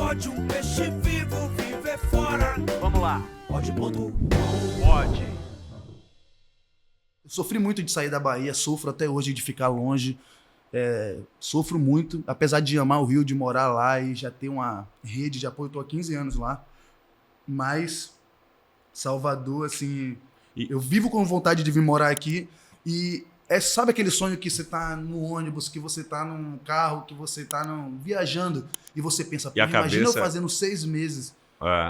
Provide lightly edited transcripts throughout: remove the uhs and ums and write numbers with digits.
pode um peixe vivo viver fora. Vamos lá. Pode.com. Pode. Eu sofri muito de sair da Bahia, sofro até hoje de ficar longe. Sofro muito, apesar de amar o Rio, de morar lá e já ter uma rede de apoio. Eu tô há 15 anos lá. Mas Salvador, assim, eu vivo com vontade de vir morar aqui. E sabe aquele sonho que você tá no ônibus, que você tá num carro, que você tá viajando e você pensa, E a imagina cabeça... eu fazendo 6 meses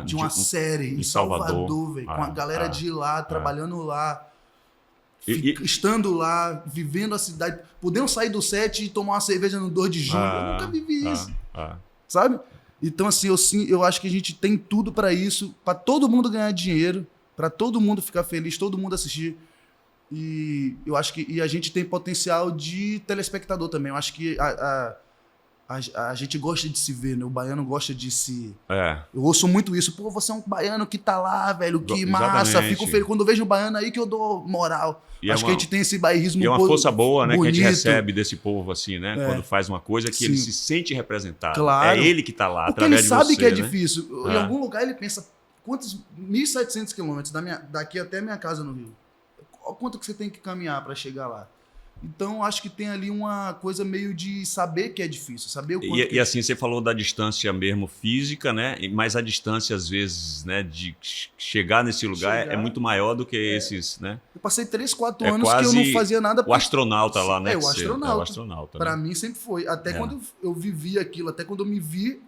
de uma série em Salvador, Salvador, velho, com a galera de lá, trabalhando lá. Estando lá, vivendo a cidade, podendo sair do set e tomar uma cerveja no 2 de junho. Eu nunca vivi isso. Sabe? Então, assim, eu acho que a gente tem tudo pra isso, pra todo mundo ganhar dinheiro, pra todo mundo ficar feliz, todo mundo assistir. E eu acho que a gente tem potencial de telespectador também. Eu acho que a gente gosta de se ver, né? O baiano gosta de se... Eu ouço muito isso. Pô, você é um baiano que tá lá, velho, que massa. Fico feliz quando eu vejo um baiano aí que eu dou moral. E acho que a gente tem esse bairrismo e é uma força boa, né, bonito, que a gente recebe desse povo, assim, né? Quando faz uma coisa que ele se sente representado. Claro. É ele que tá lá, porque através ele sabe de você, que é né? difícil. Em algum lugar ele pensa, quantos 1.700 quilômetros daqui até a minha casa no Rio? Quanto que você tem que caminhar para chegar lá? Então, acho que tem ali uma coisa meio de saber que é difícil, saber o quanto E assim, você falou da distância mesmo física, né? Mas a distância, às vezes, né, de chegar nesse lugar é muito maior do que esses, né? Eu passei 3, 4 anos que eu não fazia nada. O astronauta lá, né? O astronauta. O astronauta. Para mim sempre foi. Até quando eu vivi aquilo, até quando eu me vi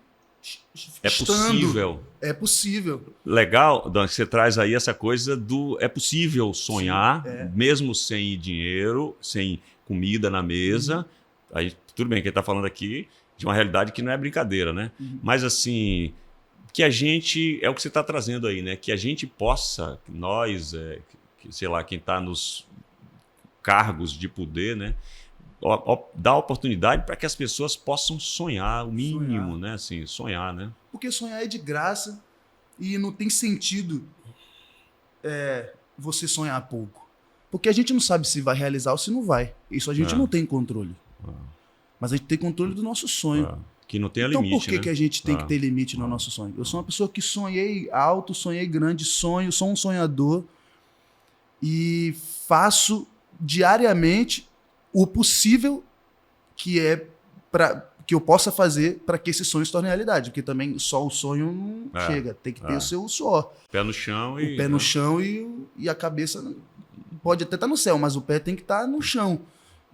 É possível. É possível. Legal, Don, que você traz aí essa coisa do... É possível sonhar, mesmo sem dinheiro, sem comida na mesa. Aí, tudo bem que ele está falando aqui de uma realidade que não é brincadeira, né? Mas, assim, que a gente... É o que você está trazendo aí, né? Que a gente possa, nós, sei lá, quem está nos cargos de poder, né? Dar oportunidade para que as pessoas possam sonhar, o mínimo, né? Assim, sonhar, né? Porque sonhar é de graça e não tem sentido você sonhar pouco. Porque a gente não sabe se vai realizar ou se não vai. Isso a gente não tem controle. Mas a gente tem controle do nosso sonho. Que não tem então, limite, por que, né? que a gente tem que ter limite no nosso sonho? Eu sou uma pessoa que sonhei alto, sonhei grande, sou um sonhador e faço diariamente o possível que eu possa fazer para que esse sonho se torne realidade. Porque também só o sonho não chega. Tem que ter o seu suor. Pé no chão e... O pé no chão e a cabeça pode até estar no céu, mas o pé tem que estar no chão.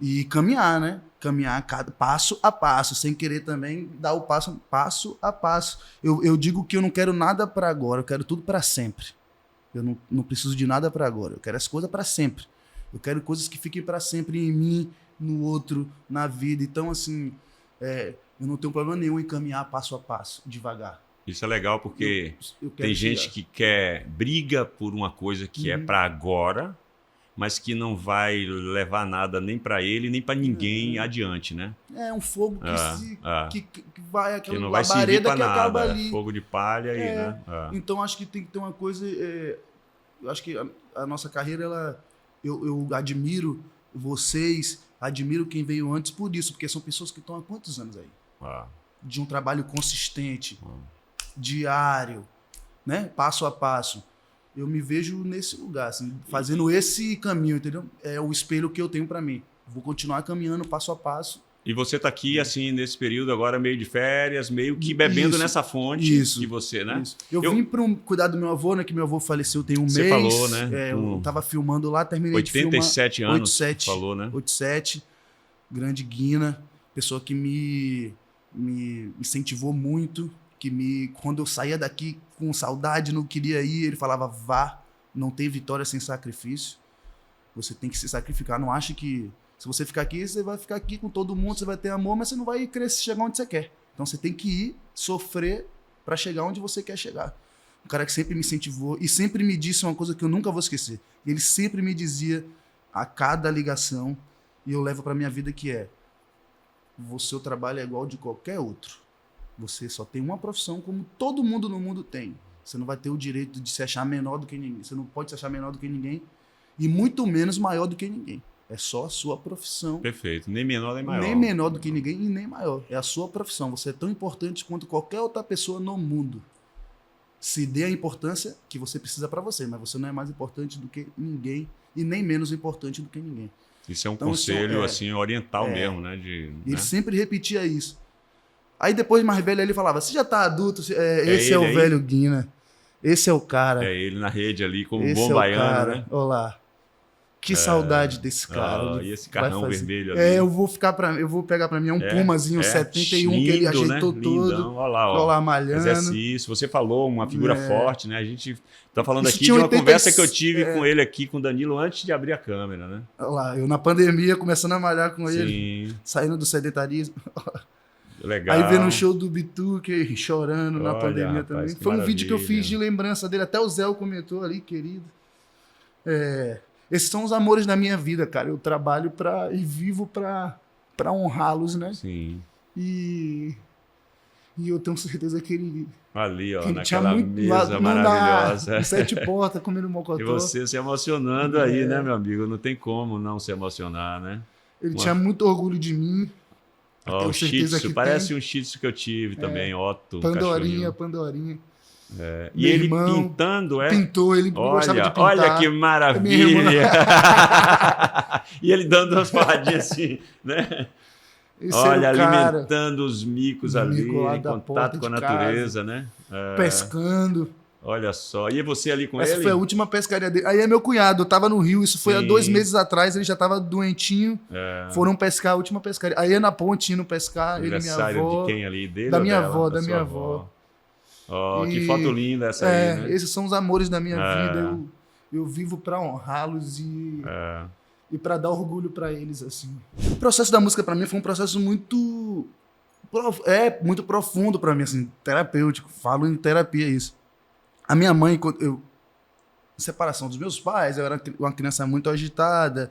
E caminhar, né? Caminhar passo a passo, sem querer também dar o passo a passo. Eu digo que eu não quero nada para agora, eu quero tudo para sempre. Eu não preciso de nada para agora, eu quero as coisas para sempre. Eu quero coisas que fiquem para sempre em mim, no outro, na vida. Então, assim, eu não tenho problema nenhum em caminhar passo a passo, devagar. Isso é legal porque tem gente que briga por uma coisa que é para agora, mas que não vai levar nada nem para ele, nem para ninguém adiante, né? É um fogo que vai, aquela que não vai servir para nada, acaba ali. Fogo de palha aí, né? Então, acho que tem que ter uma coisa... eu acho que a nossa carreira, eu admiro vocês, admiro quem veio antes por isso, porque são pessoas que estão há quantos anos aí? De um trabalho consistente, diário, né? Passo a passo. Eu me vejo nesse lugar, assim, fazendo esse caminho, entendeu? É o espelho que eu tenho para mim. Vou continuar caminhando passo a passo. E você está aqui, assim, nesse período agora, meio de férias, meio que bebendo nessa fonte que você, né? Eu vim para cuidar do meu avô, né? Que meu avô faleceu tem um mês. Você falou, né? Eu estava filmando lá, terminei 87 de filmar. anos, 87 falou, né? 87, grande Guina, pessoa que me incentivou muito, quando eu saía daqui com saudade, não queria ir, ele falava, vá, não tem vitória sem sacrifício. Você tem que se sacrificar, não acha que... Se você ficar aqui, você vai ficar aqui com todo mundo, você vai ter amor, mas você não vai crescer, chegar onde você quer. Então você tem que ir, sofrer para chegar onde você quer chegar. Um cara que sempre me incentivou e sempre me disse uma coisa que eu nunca vou esquecer. Ele sempre me dizia a cada ligação, e eu levo para minha vida, que o seu trabalho é igual de qualquer outro. Você só tem uma profissão como todo mundo no mundo tem. Você não vai ter o direito de se achar menor do que ninguém. Você não pode se achar menor do que ninguém e muito menos maior do que ninguém. É só a sua profissão. Perfeito. Nem menor nem maior. Nem menor do que ninguém e nem maior. É a sua profissão. Você é tão importante quanto qualquer outra pessoa no mundo. Se dê a importância que você precisa para você, mas você não é mais importante do que ninguém e nem menos importante do que ninguém. Isso é um Então, conselho assim oriental mesmo, né? E né? ele sempre repetia isso. Aí depois, mais velho, ele falava, você já tá adulto, esse é o ele velho Guina. Esse é o cara. É ele na rede ali, como Esse bom é o baiano, cara. né? Olha lá. Que saudade desse cara. E esse carrão vermelho ali. Eu vou pegar pra mim um Pumazinho 71 lindo, que ele ajeitou né? todo. Lindão. Olha lá, ó. Olha lá, malhando. Exercício. Você falou, uma figura forte, né? A gente tá falando Isso aqui de tinha uma 80 conversa que eu tive com ele aqui, com o Danilo, antes de abrir a câmera, né? Olha lá, eu na pandemia, começando a malhar com ele. Sim. Saindo do sedentarismo. Legal. Aí vendo o show do Bituque, chorando na pandemia rapaz, também. que Foi um vídeo que eu maravilha. fiz de lembrança dele. Até o Zé comentou ali, querido. Esses são os amores da minha vida, cara. Eu trabalho e vivo pra honrá-los, né? Sim. E eu tenho certeza que ele... Ali, ó, que ele tinha naquela muito, mesa maravilhosa. Em Sete Portas, comendo mocotó. E você se emocionando aí, né, meu amigo? Não tem como não se emocionar, né? Ele tinha muito orgulho de mim. Ó, tenho o Shih certeza Tzu, que parece tem. um Shih Tzu que eu tive também, Otto. um Pandorinha. cachorrinho. E Meu ele irmão pintando, pintou, ele gostava de pintar. Olha que Minha maravilha! E ele dando umas porradinhas assim, né? Esse Olha, era o cara, alimentando os micos ali, mico lá em da contato porta com a de natureza, né? pescando. Olha só. E você ali com Essa ele? foi a última pescaria dele. Aí é meu cunhado, eu tava no Rio, isso foi há Sim. 2 meses atrás, ele já tava doentinho. Foram pescar, a última pescaria. Aí é na ponte indo pescar, ele e minha Aniversário avó. de quem ali? Dele Da ou minha dela? avó, da sua minha avó. Ó, que foto linda essa aí, né? Esses são os amores da minha vida. Eu vivo pra honrá-los e pra dar orgulho pra eles, assim. O processo da música pra mim foi um processo muito profundo pra mim, assim, terapêutico. Falo em terapia isso. A minha mãe, separação dos meus pais, eu era uma criança muito agitada,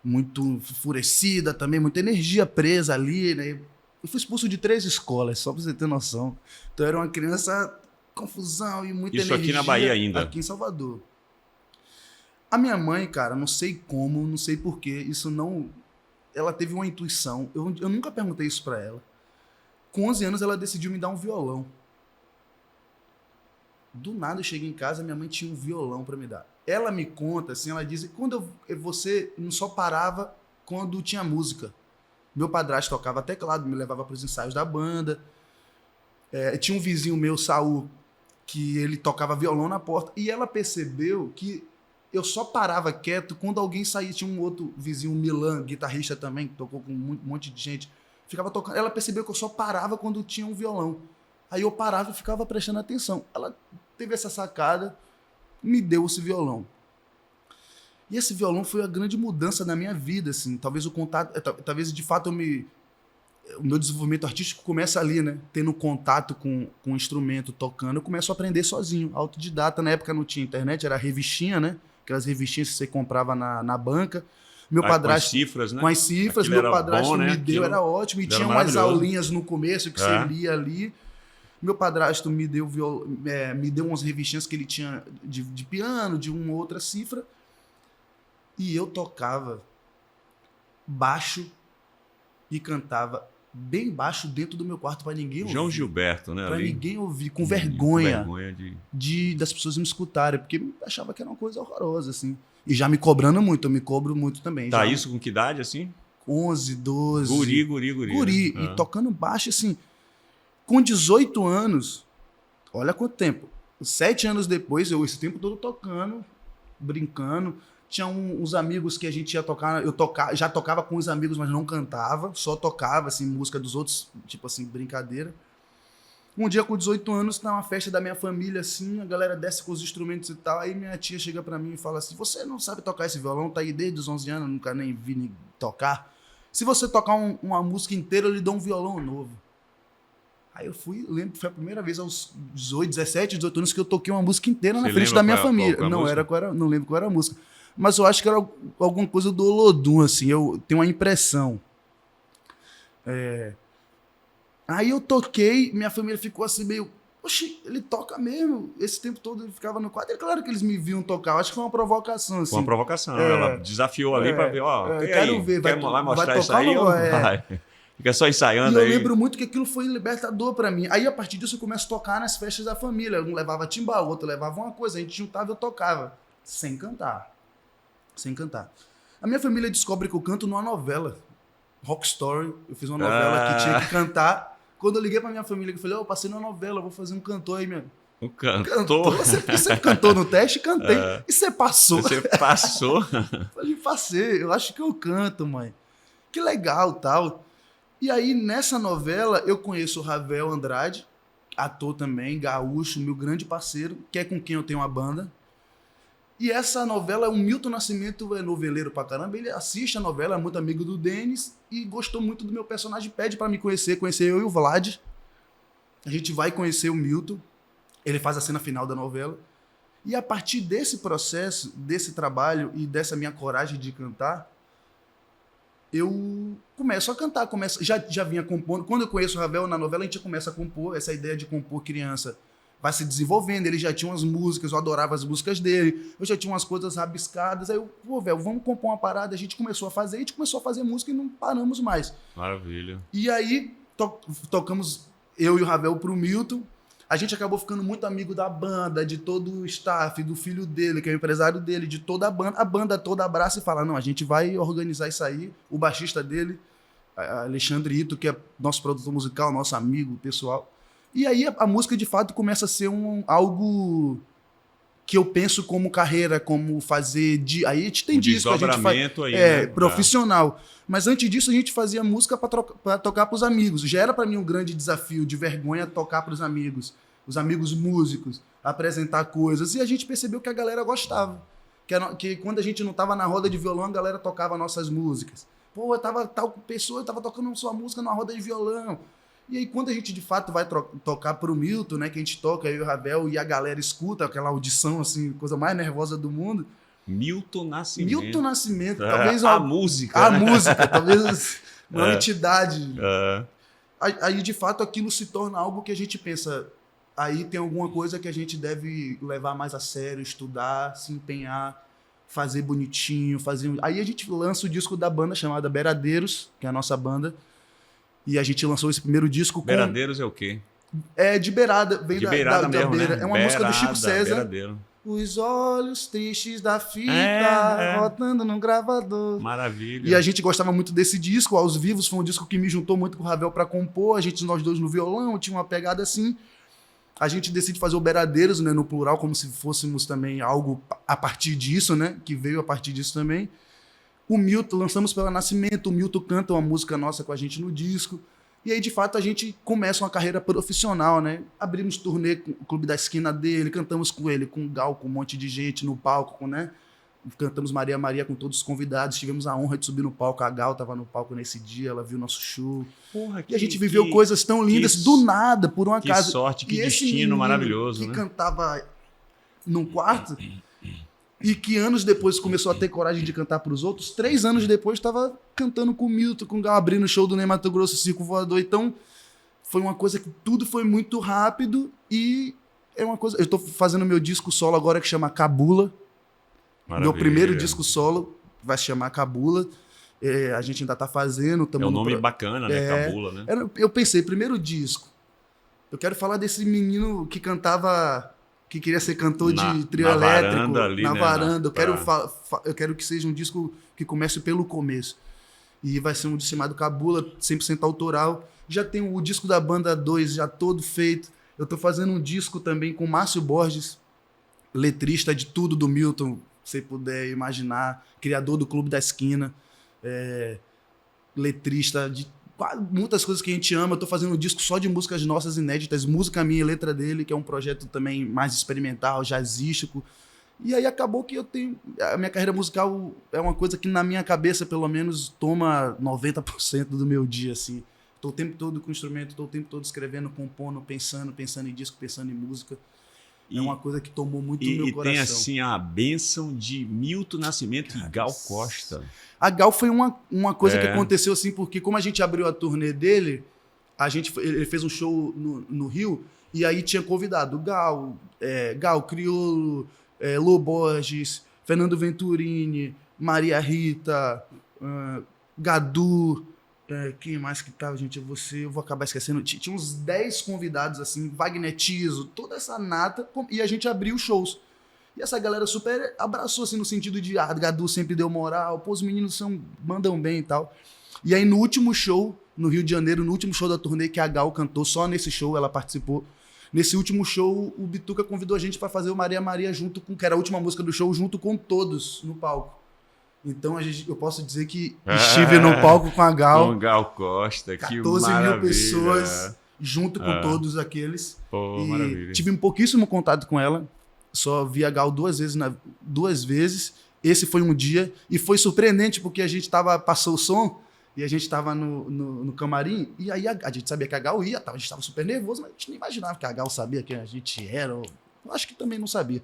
muito enfurecida também, muita energia presa ali, né? Eu fui expulso de 3 escolas, só pra você ter noção. Então eu era uma criança, confusão e muita Isso energia. aqui na Bahia ainda? Aqui em Salvador. A minha mãe, cara, não sei como, não sei porquê, isso não... Ela teve uma intuição, eu nunca perguntei isso pra ela. Com 11 anos ela decidiu me dar um violão. Do nada eu cheguei em casa, minha mãe tinha um violão pra me dar. Ela me conta, assim, ela diz, você não só parava quando tinha música. Meu padrasto tocava teclado, me levava para os ensaios da banda. Tinha um vizinho meu, Saul, que ele tocava violão na porta. E ela percebeu que eu só parava quieto quando alguém saía. Tinha um outro vizinho, Milan, guitarrista também, que tocou com um monte de gente. Ficava tocando. Ela percebeu que eu só parava quando tinha um violão. Aí eu parava e ficava prestando atenção. Ela teve essa sacada, me deu esse violão. E esse violão foi a grande mudança na minha vida, assim. Talvez o contato, talvez de fato o meu desenvolvimento artístico começa ali, né? Tendo contato com o instrumento, tocando, eu começo a aprender sozinho, autodidata. Na época não tinha internet, era revistinha, né? Aquelas revistinhas que você comprava na banca. Meu padrasto, com as cifras, né? Com as cifras, Aquilo meu padrasto bom, né? me deu, era ótimo. E tinha umas aulinhas no começo que você lia ali. Meu padrasto me deu umas revistinhas que ele tinha de piano, de uma outra cifra. E eu tocava baixo e cantava bem baixo dentro do meu quarto para ninguém ouvir. João Gilberto, né? Para ali. ninguém ouvir, com vergonha, com vergonha das pessoas me escutarem, porque achava que era uma coisa horrorosa, assim. E já me cobrando muito, eu me cobro muito também. Tá, já, isso com que idade, assim? 11, 12. Guri. Guri, e tocando baixo, assim. Com 18 anos, olha quanto tempo. 7 anos depois, eu esse tempo todo tocando, brincando. Tinha uns amigos que a gente ia tocar, já tocava com os amigos, mas não cantava, só tocava, assim, música dos outros, tipo assim, brincadeira. Um dia, com 18 anos, tá uma festa da minha família, assim, a galera desce com os instrumentos e tal, aí minha tia chega pra mim e fala assim, você não sabe tocar esse violão, tá aí desde os 11 anos, nunca nem vi tocar. Se você tocar uma música inteira, eu lhe dou um violão novo. Aí eu lembro que foi a primeira vez aos 17, 18 anos que eu toquei uma música inteira na frente da minha família. Não lembro qual era a música. Mas eu acho que era alguma coisa do Olodum, assim, eu tenho uma impressão. Aí eu toquei, minha família ficou assim meio, Oxi, ele toca mesmo. Esse tempo todo ele ficava no quadro. É claro que eles me viam tocar. Eu acho que foi uma provocação, assim. Foi uma provocação. Ela desafiou ali para ver, ó, e quero aí? ver. Vai mostrar vai isso tocar aí ou ou não não vai? vai? Fica só E ensaiando eu aí. lembro muito que aquilo foi libertador pra mim. Aí, a partir disso, eu começo a tocar nas festas da família. Um levava timbal, o outro levava uma coisa. A gente juntava e eu tocava. Sem cantar. Sem cantar. A minha família descobre que eu canto numa novela. Rock Story. Eu fiz uma novela que tinha que cantar. Quando eu liguei pra minha família, eu falei, eu passei numa novela, vou fazer um cantor aí, minha... O cantor. Cantor? Você cantou no teste? Cantei. E você passou? Você passou? Falei, passei. Eu acho que eu canto, mãe. Que legal, tal. E aí, nessa novela, eu conheço o Ravel Andrade, ator também, gaúcho, meu grande parceiro, que é com quem eu tenho uma banda. E essa novela, o Milton Nascimento é noveleiro pra caramba, ele assiste a novela, é muito amigo do Denis e gostou muito do meu personagem, pede pra me conhecer eu e o Vlad. A gente vai conhecer o Milton, ele faz a cena final da novela. E a partir desse processo, desse trabalho e dessa minha coragem de cantar, eu começo a cantar, já vinha compondo. Quando eu conheço o Ravel na novela, a gente começa a compor, essa ideia de compor criança vai se desenvolvendo, ele já tinha umas músicas, eu adorava as músicas dele, eu já tinha umas coisas rabiscadas, aí eu, pô, velho, vamos compor uma parada, a gente começou a fazer música e não paramos mais. Maravilha. E aí, tocamos eu e o Ravel pro Milton, a gente acabou ficando muito amigo da banda, de todo o staff, do filho dele, que é o empresário dele, de toda a banda toda abraça e fala, não, a gente vai organizar isso aí, o baixista dele, Alexandre Ito, que é nosso produtor musical, nosso amigo pessoal. E aí a música, de fato, começa a ser algo que eu penso como carreira, como fazer... Aí a gente tem disco, a gente faz... Aí, né? Profissional. Mas antes disso, a gente fazia música para tocar para os amigos. Já era para mim um grande desafio, de vergonha, tocar para os amigos músicos, apresentar coisas. E a gente percebeu que a galera gostava. Que quando a gente não estava na roda de violão, a galera tocava nossas músicas. Pô, eu tava tal pessoa, eu tava tocando sua música numa roda de violão. E aí, quando a gente, de fato, vai tocar pro Milton, né? Que a gente toca, eu e o Ravel, e a galera escuta aquela audição, assim, coisa mais nervosa do mundo. Milton Nascimento. Talvez... A música. A né? música, talvez uma entidade. Aí, de fato, aquilo se torna algo que a gente pensa... Aí tem alguma coisa que a gente deve levar mais a sério, estudar, se empenhar, fazer bonitinho, Aí a gente lança o disco da banda chamada Beradeiros, que é a nossa banda. E a gente lançou esse primeiro disco com... Beradeiros é o quê? É de beirada, vem de beirada mesmo, beira. Né? É uma música do Chico César. Beiradeiro. Os olhos tristes da fita, rodando no gravador. Maravilha. E a gente gostava muito desse disco, Aos Vivos, foi um disco que me juntou muito com o Ravel para compor, nós dois no violão, tinha uma pegada assim. A gente decide fazer o Beradeiros, né, no plural, como se fôssemos também algo a partir disso, né, que veio a partir disso também. O Milton, lançamos pela Nascimento, o Milton canta uma música nossa com a gente no disco. E aí, de fato, a gente começa uma carreira profissional, né? Abrimos turnê com o Clube da Esquina dele, cantamos com ele, com o Gal, com um monte de gente no palco, né? Cantamos Maria Maria com todos os convidados, tivemos a honra de subir no palco, a Gal estava no palco nesse dia, ela viu nosso show. Porra, e a gente viveu coisas tão lindas do nada, por um acaso. Que sorte, que destino maravilhoso, que né? cantava num quarto... E que anos depois começou a ter coragem de cantar para os outros. 3 anos depois estava cantando com o Milton, com o Gal, abrindo o show do Ney Mato Grosso, Circo Voador. Então, foi uma coisa que tudo foi muito rápido e é uma coisa... Eu estou fazendo meu disco solo agora que chama Cabula. Maravilha. Meu primeiro disco solo vai se chamar Cabula. A gente ainda está fazendo. É um nome bacana, né? Cabula, né? Eu pensei, primeiro disco, eu quero falar desse menino que cantava... que queria ser cantor de trio elétrico, varanda ali, na né, varanda. Eu quero que seja um disco que comece pelo começo. E vai ser um disco chamado Cabula, 100% autoral. Já tenho o disco da banda 2 já todo feito. Eu tô fazendo um disco também com Márcio Borges, letrista de tudo do Milton, se puder imaginar, criador do Clube da Esquina, letrista de muitas coisas que a gente ama. Eu tô fazendo um disco só de músicas nossas inéditas, música minha e letra dele, que é um projeto também mais experimental, jazzístico. E aí acabou que a minha carreira musical é uma coisa que na minha cabeça, pelo menos, toma 90% do meu dia, assim. Tô o tempo todo com o instrumento, tô o tempo todo escrevendo, compondo, pensando em disco, pensando em música. É uma coisa que tomou muito o meu coração. E tem, assim, a bênção de Milton Nascimento e Gal Costa. A Gal foi uma coisa que aconteceu, assim, porque como a gente abriu a turnê dele, ele fez um show no Rio, e aí tinha convidado Gal, Criolo, Lô Borges, Fernando Venturini, Maria Rita, Gadu, quem mais que tava, gente? Eu vou acabar esquecendo. Tinha uns 10 convidados, assim, Wagner Tiso, toda essa nata, e a gente abriu shows. E essa galera super abraçou, assim, no sentido de, Gadu sempre deu moral, pô, os meninos mandam bem e tal. E aí, no último show, no Rio de Janeiro, no último show da turnê, que a Gal cantou, só nesse show ela participou. Nesse último show, o Bituca convidou a gente para fazer o Maria Maria junto com, que era a última música do show, junto com todos no palco. Então, eu posso dizer que estive no palco com a Gal. Com Gal Costa, que 14 maravilha. mil pessoas, junto com todos aqueles. Pô, e maravilha. tive um pouquíssimo contato com ela. Só vi a Gal duas vezes. Esse foi um dia. E foi surpreendente, porque a gente passou o som e a gente estava no camarim. E aí a gente sabia que a Gal ia. A gente estava super nervoso, mas a gente nem imaginava que a Gal sabia quem a gente era. Eu acho que também não sabia.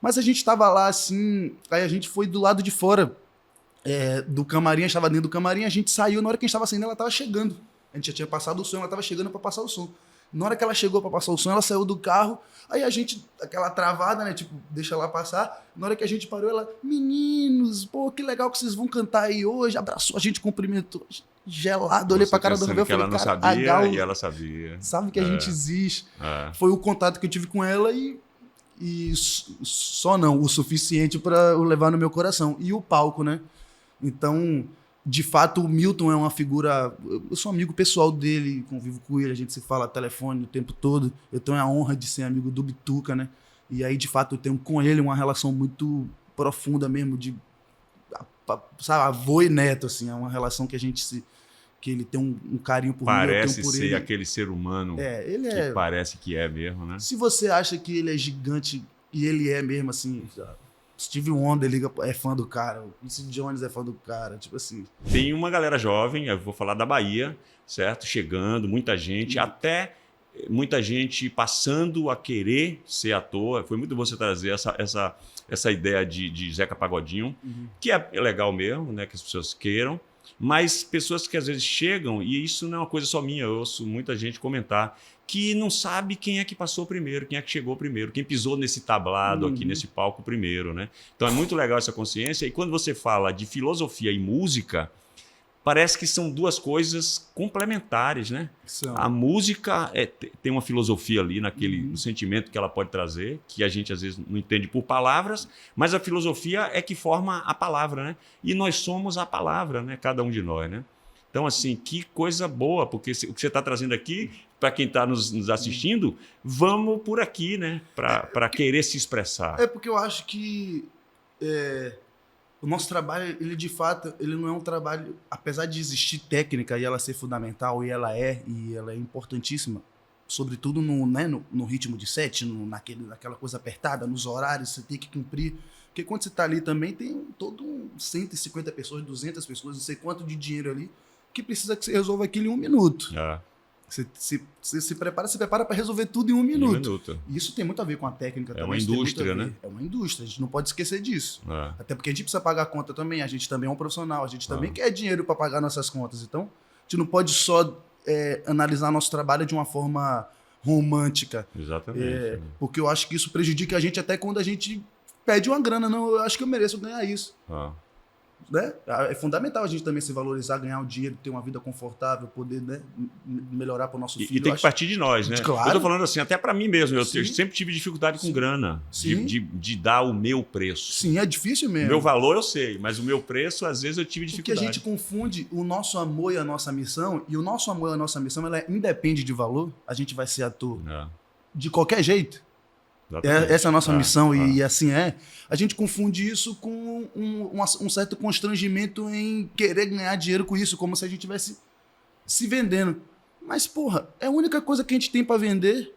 Mas a gente estava lá assim. Aí a gente foi do lado de fora do camarim. A gente estava dentro do camarim. A gente saiu. Na hora que a gente estava saindo, ela estava chegando. A gente já tinha passado o som. Ela estava chegando para passar o som. Na hora que ela chegou para passar o som, ela saiu do carro. Aí a gente, aquela travada, né? Tipo, deixa ela passar. Na hora que a gente parou, ela, meninos, pô, que legal que vocês vão cantar aí hoje. Abraçou a gente, cumprimentou. Gelado, olhei pra cara do Ravel e falei, ela não cara, sabia, a Gal e ela sabia. sabe que a gente existe. Foi o contato que eu tive com ela e só não, o suficiente para eu levar no meu coração. E o palco, né? Então, de fato, o Milton é uma figura... Eu sou amigo pessoal dele, convivo com ele, a gente se fala telefone o tempo todo. Eu tenho a honra de ser amigo do Bituca, né? E aí, de fato, eu tenho com ele uma relação muito profunda mesmo, de, sabe, avô e neto, assim. É uma relação que a gente que ele tem um carinho por mim, eu Parece tenho por ser ele. aquele ser humano Ele que parece que é mesmo, né? Se você acha que ele é gigante, e ele é mesmo, assim... Steve Wonder é fã do cara, o Quincy Jones é fã do cara, tipo assim. Tem uma galera jovem, eu vou falar da Bahia, certo? Chegando, muita gente, até muita gente passando a querer ser ator. Foi muito bom você trazer essa ideia de Zeca Pagodinho, que é legal mesmo, né? Que as pessoas queiram, mas pessoas que às vezes chegam, e isso não é uma coisa só minha, eu ouço muita gente comentar, que não sabe quem é que passou primeiro, quem é que chegou primeiro, quem pisou nesse tablado aqui, nesse palco primeiro, né? Então é muito legal essa consciência. E quando você fala de filosofia e música, parece que são duas coisas complementares, né? A música tem uma filosofia ali no sentimento que ela pode trazer, que a gente às vezes não entende por palavras, mas a filosofia é que forma a palavra, né? E nós somos a palavra, né? Cada um de nós, né? Então, assim, que coisa boa, porque o que você está trazendo aqui, para quem está nos assistindo, vamos por aqui, né? Para querer se expressar. É porque eu acho que o nosso trabalho, ele de fato, ele não é um trabalho, apesar de existir técnica e ela ser fundamental, e ela é importantíssima, sobretudo no ritmo de set, naquela coisa apertada, nos horários, você tem que cumprir. Porque quando você está ali também, tem todo 150 pessoas, 200 pessoas, não sei quanto de dinheiro ali, que precisa que você resolva aquilo em 1 minuto. Você se prepara para resolver tudo em 1 minuto. E isso tem muito a ver com a técnica também. É uma indústria, né? É uma indústria, a gente não pode esquecer disso. Até porque a gente precisa pagar a conta também, a gente também é um profissional, a gente também quer dinheiro para pagar nossas contas. Então, a gente não pode só analisar nosso trabalho de uma forma romântica. Exatamente. Porque eu acho que isso prejudica a gente até quando a gente pede uma grana. Não, eu acho que eu mereço ganhar isso. Né? É fundamental a gente também se valorizar, ganhar o dinheiro, ter uma vida confortável, poder, né, melhorar para o nosso filho. E tem que partir de nós, né? Claro. Eu tô falando assim, até para mim mesmo, eu sempre tive dificuldade com grana, de dar o meu preço. Sim, é difícil mesmo. O meu valor eu sei, mas o meu preço, às vezes, eu tive dificuldade. Porque a gente confunde o nosso amor e a nossa missão, e o nosso amor e a nossa missão, ela independe de valor, a gente vai ser ator de qualquer jeito. Essa é a nossa missão e assim é. A gente confunde isso com um certo constrangimento em querer ganhar dinheiro com isso, como se a gente estivesse se vendendo. Mas, porra, é a única coisa que a gente tem para vender.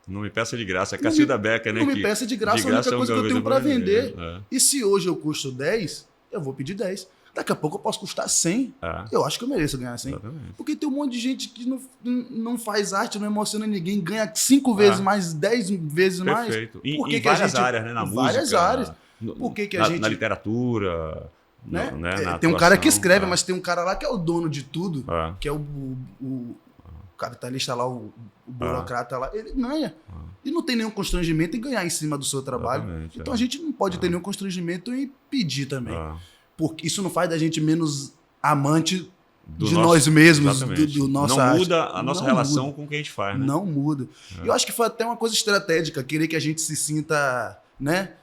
Não me peça de graça. É Cacilda Becker, né? Não me peça de graça, é a única coisa que eu tenho para vender. E se hoje eu custo 10, eu vou pedir 10. Daqui a pouco eu posso custar 100. Eu acho que eu mereço ganhar 100. Exatamente. Porque tem um monte de gente que não faz arte, não emociona ninguém, ganha 5 vezes mais, 10 vezes mais. Perfeito. Em várias áreas, né? Na música. Várias áreas. Por que a gente... Na literatura, né? Na tem um cara que escreve, atuação, mas tem um cara lá que é o dono de tudo, que é capitalista lá, o burocrata lá, ele ganha. E não tem nenhum constrangimento em ganhar em cima do seu trabalho. Exatamente, então a gente não pode ter nenhum constrangimento em pedir também. Ah. Porque isso não faz da gente menos amante Do de nosso- nós mesmos, exatamente. do nossa Não arte. muda a nossa Não relação muda. com o que a gente faz, né? Não muda. E eu acho que foi até uma coisa estratégica, querer que a gente se sinta, né?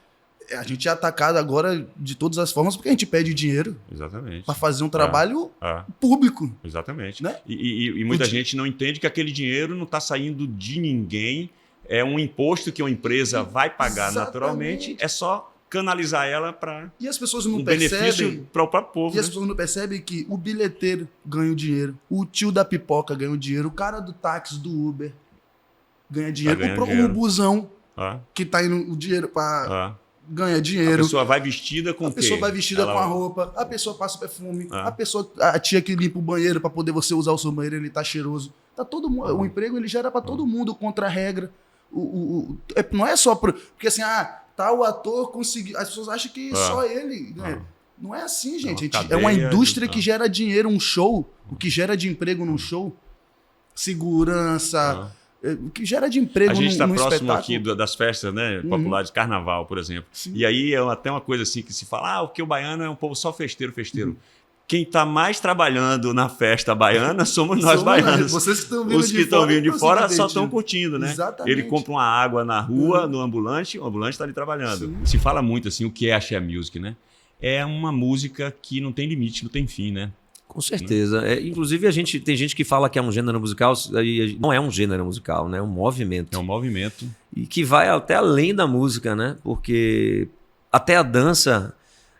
A gente é atacado agora de todas as formas porque a gente pede dinheiro Exatamente. para fazer um trabalho Ah, público, exatamente. né? E muita gente não entende que aquele dinheiro não está saindo de ninguém, é um imposto que uma empresa vai pagar Exatamente. naturalmente, é só canalizar ela para E as pessoas não um percebem. benefício para o próprio povo. E as né? pessoas não percebem que o bilheteiro ganha o dinheiro, o tio da pipoca ganha o dinheiro, o cara do táxi, do Uber ganha dinheiro, ganhando o dinheiro. busão Ah, que tá indo o dinheiro para ah. ganha A dinheiro. pessoa vai vestida com A o quê? pessoa vai vestida Ela- com a roupa, a pessoa passa perfume, Ah. a tia que limpa o banheiro para poder você usar o seu banheiro, ele tá cheiroso. Tá todo mundo, o emprego ele gera para todo mundo contra a regra. Não é só porque assim, tal ator conseguiu, as pessoas acham que só ele, né? Não é assim, gente. uma É uma cadeia indústria de- que gera dinheiro, um show, o que gera de emprego num show, segurança, o que gera de emprego A gente está num próximo espetáculo. aqui das festas, né, populares, carnaval, por exemplo. Sim. E aí é até uma coisa assim que se fala, o que o baiano é um povo só festeiro. Quem está mais trabalhando na festa baiana somos nós baianos. Vocês que estão vindo Os que estão vindo de não fora se só estão divertindo. curtindo, né? Exatamente. Ele compra uma água na rua, no ambulante, o ambulante está ali trabalhando. Sim. Se fala muito assim, o que é axé music, né? É uma música que não tem limite, não tem fim, né? Com certeza. Inclusive, tem gente que fala que é um gênero musical, e não é um gênero musical, né? É um movimento. É um movimento. E que vai até além da música, né? Porque até a dança,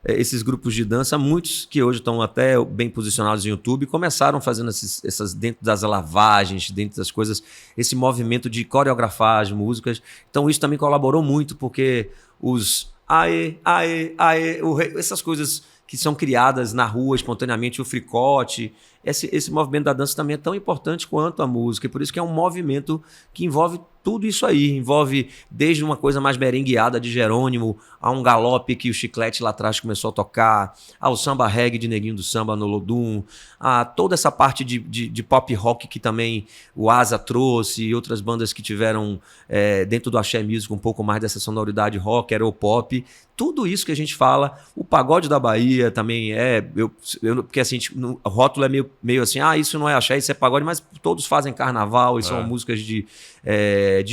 esses grupos de dança, muitos que hoje estão até bem posicionados no YouTube, começaram fazendo essas dentro das lavagens, dentro das coisas, esse movimento de coreografar as músicas. Então isso também colaborou muito, porque os aê, aê, aê, essas coisas que são criadas na rua espontaneamente, o fricote, esse movimento da dança também é tão importante quanto a música, e por isso que é um movimento que envolve tudo isso aí, envolve desde uma coisa mais merengueada de Jerônimo, a um galope que o Chiclete lá atrás começou a tocar, ao samba reggae de Neguinho do Samba no Lodum, a toda essa parte de pop rock que também o Asa trouxe e outras bandas que tiveram dentro do axé music um pouco mais dessa sonoridade rock, era o pop, tudo isso que a gente fala, o pagode da Bahia também porque assim, o rótulo é meio assim, isso não é axé, isso é pagode, mas todos fazem carnaval e são músicas de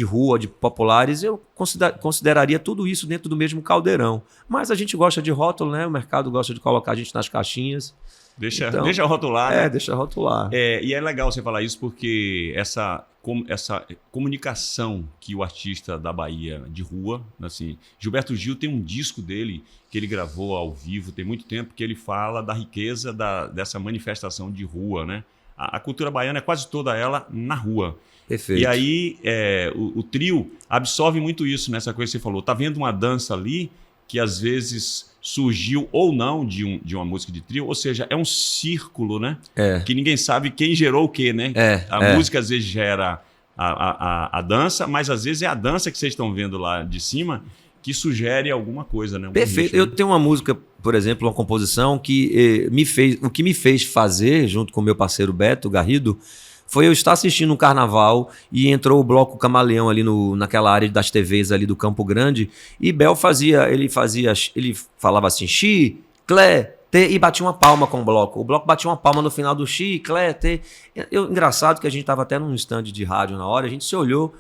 rua, de populares, eu consideraria tudo isso dentro do mesmo caldeirão. Mas a gente gosta de rótulo, né? O mercado gosta de colocar a gente nas caixinhas. Deixa Então, rotular, né? Deixa rotular. E é legal você falar isso porque essa comunicação que o artista da Bahia de rua, assim, Gilberto Gil tem um disco dele que ele gravou ao vivo, tem muito tempo, que ele fala da riqueza dessa manifestação de rua, né? A cultura baiana é quase toda ela na rua. Perfeito. E aí o trio absorve muito isso nessa coisa que você falou. Tá vendo uma dança ali que às vezes surgiu ou não de uma música de trio, ou seja, é um círculo, né? Que ninguém sabe quem gerou o quê, né? A música às vezes gera a dança, mas às vezes é a dança que vocês estão vendo lá de cima que sugere alguma coisa, né? Perfeito. Nicho, né? Eu tenho uma música, por exemplo, uma composição que o que me fez fazer, junto com o meu parceiro Beto Garrido, foi eu estar assistindo um carnaval e entrou o Bloco Camaleão ali naquela área das TVs ali do Campo Grande e Bel ele falava assim, chiclete, e batia uma palma com o bloco. O bloco batia uma palma no final do chiclete. Engraçado que a gente estava até num stand de rádio na hora, a gente se olhou,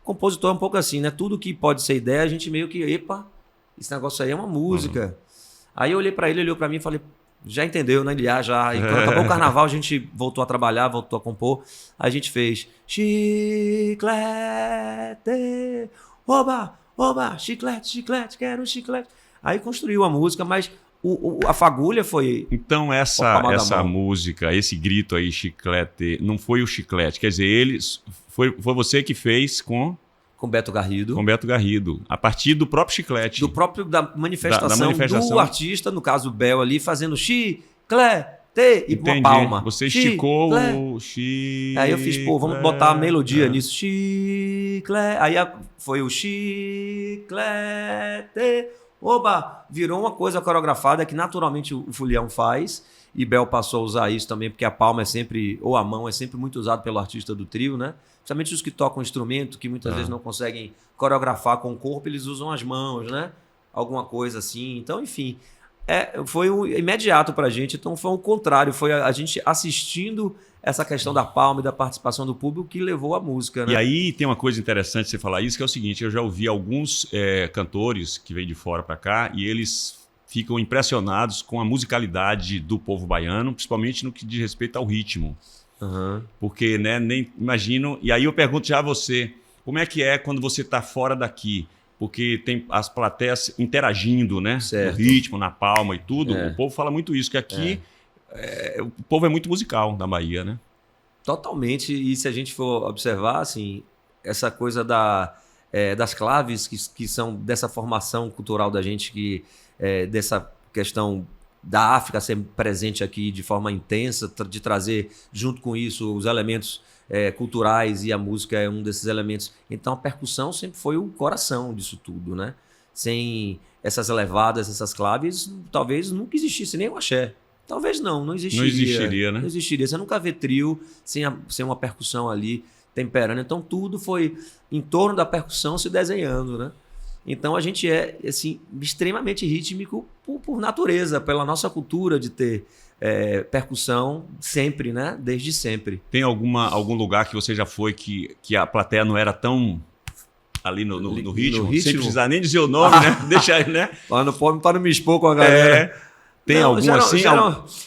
o compositor é um pouco assim, né? Tudo que pode ser ideia, a gente meio que, esse negócio aí é uma música. Aí eu olhei para ele, olhou para mim e falei, já entendeu, né? Já. E quando acabou o carnaval, a gente voltou a trabalhar, voltou a compor. Aí a gente fez chiclete, oba, oba, chiclete, quero chiclete. Aí construiu a música, mas a fagulha foi... Então essa música, esse grito aí, chiclete, não foi o Chiclete. Quer dizer, foi você que fez com Beto Garrido. Com Beto Garrido. A partir do próprio Chiclete. Da manifestação do artista, no caso o Bel ali, fazendo chiclete e uma palma. Você esticou o chiclete. Aí eu fiz, vamos botar a melodia nisso. Chiclete. Aí foi o chiclete, Oba, virou uma coisa coreografada que naturalmente o Fulião faz, e Bel passou a usar isso também, porque a palma é sempre, ou a mão é sempre muito usado pelo artista do trio, né? Principalmente os que tocam instrumento, que muitas vezes não conseguem coreografar com o corpo, eles usam as mãos, né? Alguma coisa assim. Então, enfim, foi imediato pra gente, então foi o contrário, foi a gente assistindo essa questão da palma e da participação do público que levou a música, né? E aí tem uma coisa interessante você falar isso, que é o seguinte, eu já ouvi alguns cantores que vêm de fora para cá e eles ficam impressionados com a musicalidade do povo baiano, principalmente no que diz respeito ao ritmo. Uhum. Porque, né, nem imagino... E aí eu pergunto já a você, como é que é quando você está fora daqui? Porque tem as plateias interagindo, né? Certo. No ritmo, na palma e tudo. É. O povo fala muito isso, que aqui o povo é muito musical na Bahia, né? Totalmente, e se a gente for observar, assim, essa coisa das claves que são dessa formação cultural da gente, dessa questão da África ser presente aqui de forma intensa, de trazer junto com isso os elementos culturais, e a música é um desses elementos. Então a percussão sempre foi o coração disso tudo, né? Sem essas levadas, essas claves, talvez nunca existisse nem o axé. Talvez não existiria. Não existiria, né? Não existiria. Você nunca vê trio sem uma percussão ali temperando. Então tudo foi em torno da percussão se desenhando, né? Então a gente é assim, extremamente rítmico por natureza, pela nossa cultura de ter percussão sempre, né? Desde sempre. Tem algum lugar que você já foi que a plateia não era tão ali no ritmo? Sem precisar nem dizer o nome, né? Deixa aí, né? Para não me expor com a galera. Tem algum assim?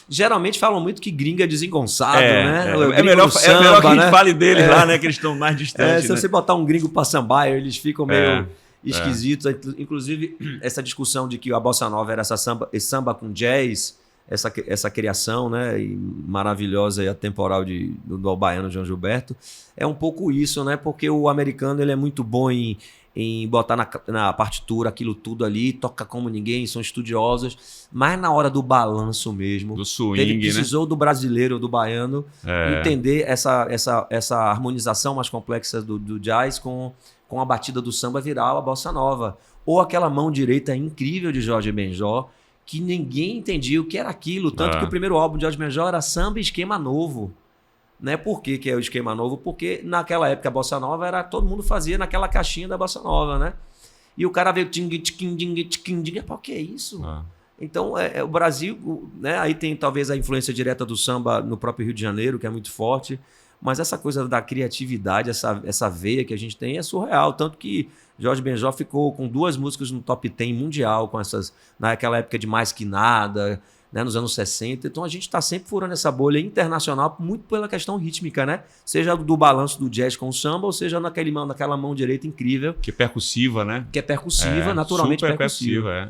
Geralmente falam muito que gringo é desengonçado, né? É melhor que a gente fale deles lá, né? Que eles estão mais distantes. Se você botar um gringo para sambaia, eles ficam meio esquisitos. Inclusive, essa discussão de que a bossa nova era esse samba com jazz, essa criação, né? E maravilhosa e atemporal do baiano João Gilberto, é um pouco isso, né? Porque o americano ele é muito bom em botar na partitura aquilo tudo ali, toca como ninguém, são estudiosos, mas na hora do balanço mesmo, do swing, ele precisou do brasileiro, do baiano, entender essa harmonização mais complexa do jazz com a batida do samba virar a bossa nova. Ou aquela mão direita incrível de Jorge Benjor, que ninguém entendia o que era aquilo, tanto que o primeiro álbum de Jorge Benjor era Samba Esquema Novo. Né? Por que é o esquema novo? Porque naquela época a bossa nova todo mundo fazia naquela caixinha da bossa nova, né? E o cara veio o que é isso? Então o Brasil, né? Aí tem talvez a influência direta do samba no próprio Rio de Janeiro, que é muito forte, mas essa coisa da criatividade, essa veia que a gente tem é surreal, tanto que Jorge Benjor ficou com 2 músicas no top 10 mundial, com essas naquela época de Mais Que Nada, né, nos anos 60, então a gente está sempre furando essa bolha internacional muito pela questão rítmica, né? Seja do balanço do jazz com o samba, ou seja naquela mão direita incrível. Que é percussiva, né? Que é percussiva, naturalmente super percussiva.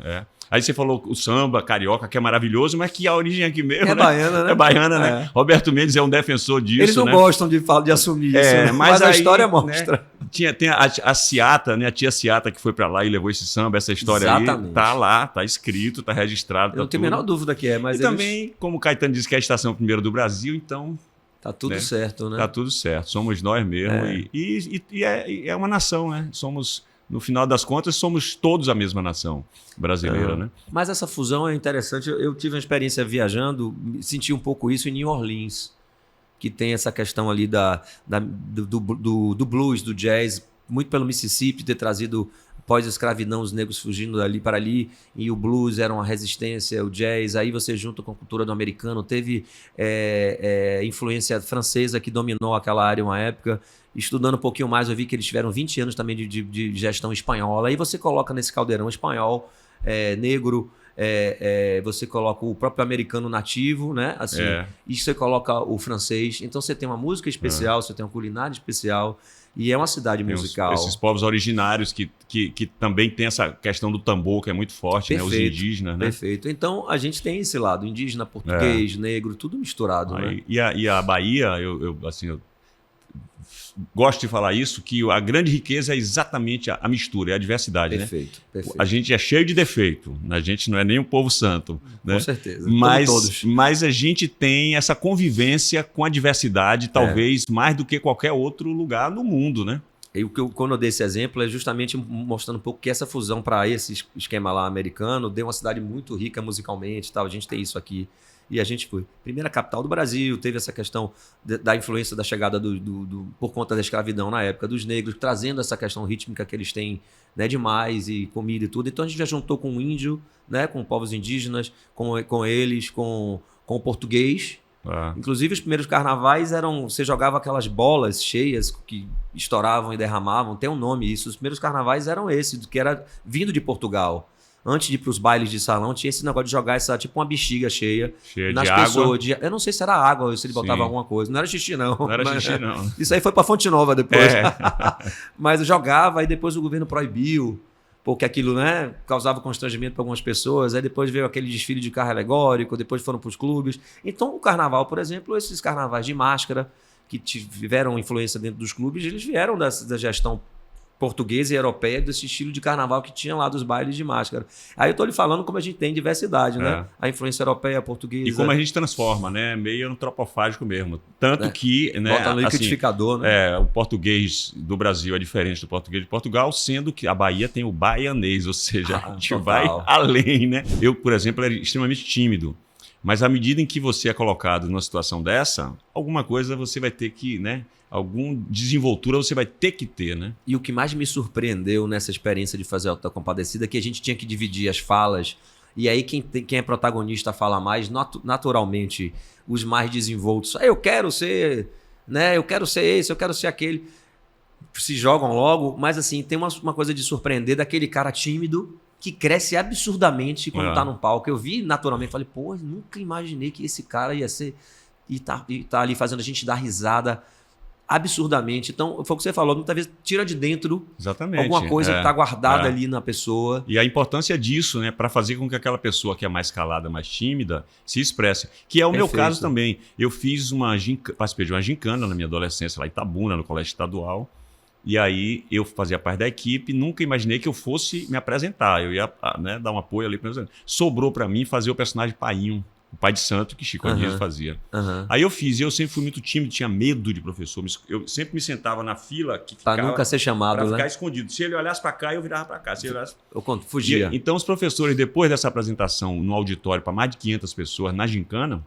Aí você falou o samba, carioca, que é maravilhoso, mas que a origem aqui mesmo, né? Baiana, né? É baiana, né? Roberto Mendes é um defensor disso, eles não gostam de assumir isso, né? Mas a história mostra. Né? Tem a Ciata, né? A tia Ciata que foi pra lá e levou esse samba, essa história aí tá lá, tá escrito, tá registrado. Eu não tenho a menor dúvida que mas também, como o Caetano disse que é a estação primeira do Brasil, então... Tá tudo certo, né? Tá tudo certo, somos nós mesmo. E é uma nação, né? No final das contas, somos todos a mesma nação brasileira, né? Mas essa fusão é interessante. Eu tive uma experiência viajando, senti um pouco isso em New Orleans, que tem essa questão ali do blues, do jazz, muito pelo Mississippi, ter trazido pós-escravidão os negros fugindo dali para ali, e o blues era uma resistência, o jazz, aí você junta com a cultura do americano, teve influência francesa que dominou aquela área uma época. Estudando um pouquinho mais, eu vi que eles tiveram 20 anos também de gestão espanhola. Aí você coloca nesse caldeirão espanhol, negro, você coloca o próprio americano nativo, né? Assim, e você coloca o francês. Então você tem uma música especial, você tem uma culinária especial. E é uma cidade musical. Esses povos originários que também tem essa questão do tambor, que é muito forte, perfeito, né? Os indígenas, né? Perfeito. Então a gente tem esse lado, indígena, português, negro, tudo misturado. Né? E a Bahia, eu gosto de falar isso, que a grande riqueza é exatamente a mistura, é a diversidade, perfeito, né? Perfeito. A gente é cheio de defeito, a gente não é nem um povo santo, né? Com certeza. Mas a gente tem essa convivência com a diversidade, talvez mais do que qualquer outro lugar no mundo, né? E quando eu dei esse exemplo é justamente mostrando um pouco que essa fusão para esse esquema lá americano deu uma cidade muito rica musicalmente e tal. A gente tem isso aqui. E a gente foi. Primeira capital do Brasil, teve essa questão da influência da chegada por conta da escravidão na época dos negros, trazendo essa questão rítmica que eles têm, né, demais, e comida e tudo. Então a gente já juntou com o índio, né, com povos indígenas, com eles, com o português. Inclusive os primeiros carnavais você jogava aquelas bolas cheias que estouravam e derramavam, tem um nome isso. Os primeiros carnavais eram esses, que era vindo de Portugal. Antes de ir para os bailes de salão, tinha esse negócio de jogar tipo uma bexiga cheia nas de pessoas. água. Eu não sei se era água ou se ele botava Sim. alguma coisa. Não era xixi, não. Não era xixi, não. Isso aí foi para Fonte Nova depois. Mas eu jogava, aí depois o governo proibiu, porque aquilo, né, causava constrangimento para algumas pessoas. Aí depois veio aquele desfile de carro alegórico, depois foram para os clubes. Então o carnaval, por exemplo, esses carnavais de máscara, que tiveram influência dentro dos clubes, eles vieram da gestão portuguesa e europeia desse estilo de carnaval que tinha lá dos bailes de máscara. Aí eu tô lhe falando como a gente tem diversidade, né? A influência europeia, portuguesa. E como a gente transforma, né? Meio antropofágico mesmo. Tanto que, né, bota no liquidificador, né? O português do Brasil é diferente do português de Portugal, sendo que a Bahia tem o baianês, ou seja, a gente vai além, né? Eu, por exemplo, era extremamente tímido. Mas à medida em que você é colocado numa situação dessa, alguma coisa você vai ter que, né? Alguma desenvoltura você vai ter que ter, né? E o que mais me surpreendeu nessa experiência de fazer Auto da Compadecida é que a gente tinha que dividir as falas. E aí quem é protagonista fala mais, naturalmente, os mais desenvoltos. Eu quero ser, né? Eu quero ser esse, eu quero ser aquele. Se jogam logo, mas assim, tem uma coisa de surpreender daquele cara tímido que cresce absurdamente quando tá num palco. Eu vi naturalmente, falei, pô, nunca imaginei que esse cara ia ser... E tá ali fazendo a gente dar risada absurdamente. Então, foi o que você falou, muitas vezes tira de dentro alguma coisa que está guardada ali na pessoa. E a importância disso, né, para fazer com que aquela pessoa que é mais calada, mais tímida, se expresse. Que é o meu caso também. Eu fiz participei de uma gincana na minha adolescência, lá em Itabuna, no colégio estadual. E aí eu fazia parte da equipe, nunca imaginei que eu fosse me apresentar. Eu ia, né, dar um apoio ali. Sobrou para mim fazer o personagem Painho, o pai de santo que Chico Anísio fazia. Aí eu fiz, e eu sempre fui muito tímido, tinha medo de professor. Eu sempre me sentava na fila que ficava... Para nunca ser chamado, para né? ficar escondido. Se ele olhasse para cá, eu virava para cá. Se ele olhasse... Eu fugia. Então os professores, depois dessa apresentação no auditório para mais de 500 pessoas na gincana,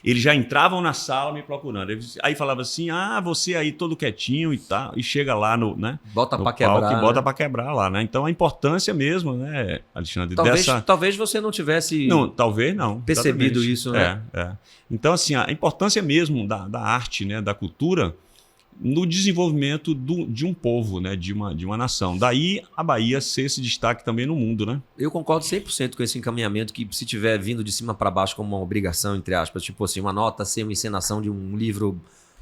eles já entravam na sala me procurando. Aí falava assim, você aí todo quietinho e tal, e chega lá né? Bota para quebrar. E bota para quebrar lá, né? Então a importância mesmo, né, Alexandre? Talvez você não tivesse talvez não, percebido exatamente. Isso, né? Então, assim, a importância mesmo da arte, né, da cultura, no desenvolvimento de um povo, né, de uma nação. Daí a Bahia ser esse destaque também no mundo, né? Eu concordo 100% com esse encaminhamento, que se tiver vindo de cima para baixo como uma obrigação, entre aspas, tipo assim, uma nota ser uma encenação de um livro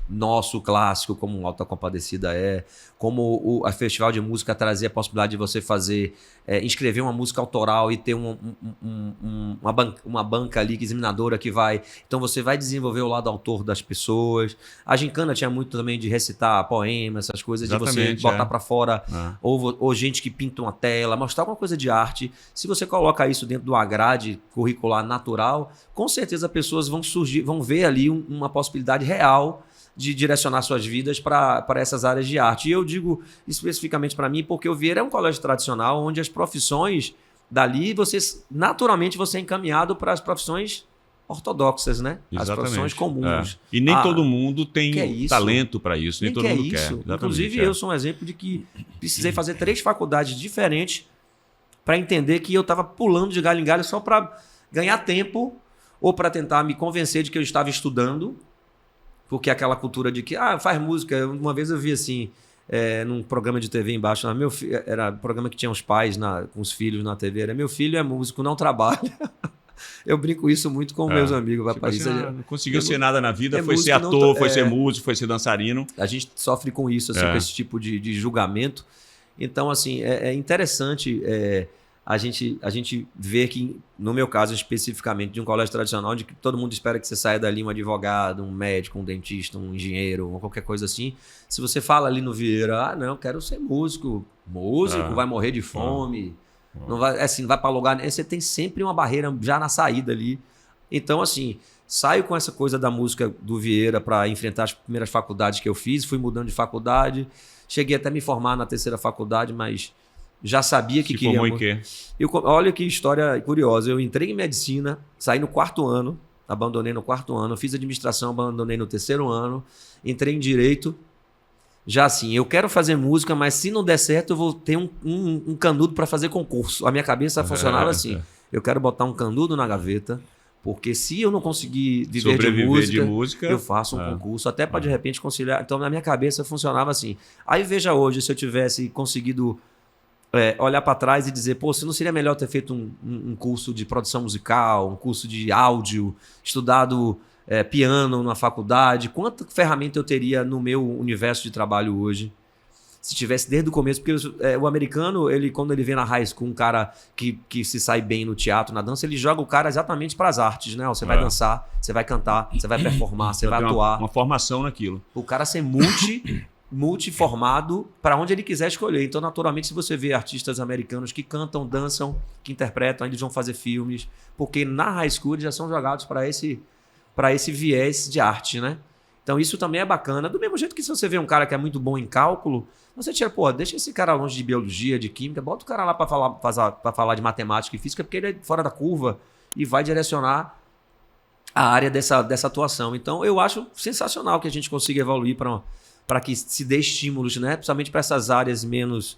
nosso clássico, como o Auto da Compadecida como a Festival de Música trazia a possibilidade de você fazer, inscrever uma música autoral e ter uma banca ali, examinadora que vai... Então você vai desenvolver o lado autor das pessoas. A gincana tinha muito também de recitar poemas, essas coisas. Exatamente, de você botar para fora, ou gente que pinta uma tela, mostrar alguma coisa de arte. Se você coloca isso dentro de uma grade curricular natural, com certeza pessoas vão ver ali uma possibilidade real de direcionar suas vidas para essas áreas de arte. E eu digo especificamente para mim porque o Vieira é um colégio tradicional onde as profissões dali, naturalmente você é encaminhado para as profissões ortodoxas, né? Exatamente. As profissões comuns. E nem todo mundo tem talento para isso, nem todo mundo quer. Inclusive eu sou um exemplo de que precisei fazer 3 faculdades diferentes para entender que eu estava pulando de galho em galho só para ganhar tempo ou para tentar me convencer de que eu estava estudando. Porque aquela cultura de que, faz música. Uma vez eu vi assim, num programa de TV embaixo, era um programa que tinha os pais com os filhos na TV, era meu filho é músico, não trabalha. Eu brinco isso muito com meus amigos. Tipo assim, não conseguiu ser nada na vida, foi ser ator, foi ser músico, foi ser dançarino. A gente sofre com isso, assim, com esse tipo de julgamento. Então, assim, é interessante... A gente vê que, no meu caso especificamente, de um colégio tradicional, de que todo mundo espera que você saia dali um advogado, um médico, um dentista, um engenheiro, ou qualquer coisa assim. Se você fala ali no Vieira, não, quero ser músico. Músico, vai morrer de fome, não vai, assim, vai para lugar. Você tem sempre uma barreira já na saída ali. Então, assim, saio com essa coisa da música do Vieira para enfrentar as primeiras faculdades que eu fiz, fui mudando de faculdade, cheguei até a me formar na 3ª faculdade, mas já sabia que Se queria... formou em quê? Olha que história curiosa, eu entrei em medicina, saí no 4º ano, abandonei no 4º ano, fiz administração, abandonei no 3º ano, entrei em direito, já assim, eu quero fazer música, mas se não der certo eu vou ter um canudo para fazer concurso. A minha cabeça funcionava assim, eu quero botar um canudo na gaveta, porque se eu não conseguir viver de música, eu faço um concurso, até para de repente conciliar. Então na minha cabeça funcionava assim. Aí veja hoje, se eu tivesse conseguido olhar para trás e dizer, pô, se não seria melhor ter feito um curso de produção musical, um curso de áudio, estudado piano na faculdade, quanta ferramenta eu teria no meu universo de trabalho hoje, se tivesse desde o começo, porque o americano, quando ele vê na high school um cara que se sai bem no teatro, na dança, ele joga o cara exatamente para as artes, né? Você vai dançar, você vai cantar, você vai performar, você vai atuar. Uma formação naquilo. O cara ser multiformado para onde ele quiser escolher. Então, naturalmente, se você vê artistas americanos que cantam, dançam, que interpretam, eles vão fazer filmes, porque na high school eles já são jogados para esse viés de arte, né? Então, isso também é bacana. Do mesmo jeito que se você vê um cara que é muito bom em cálculo, você tira, pô, deixa esse cara longe de biologia, de química, bota o cara lá para falar de matemática e física, porque ele é fora da curva e vai direcionar a área dessa atuação. Então, eu acho sensacional que a gente consiga evoluir para que se dê estímulos, né? Principalmente para essas áreas menos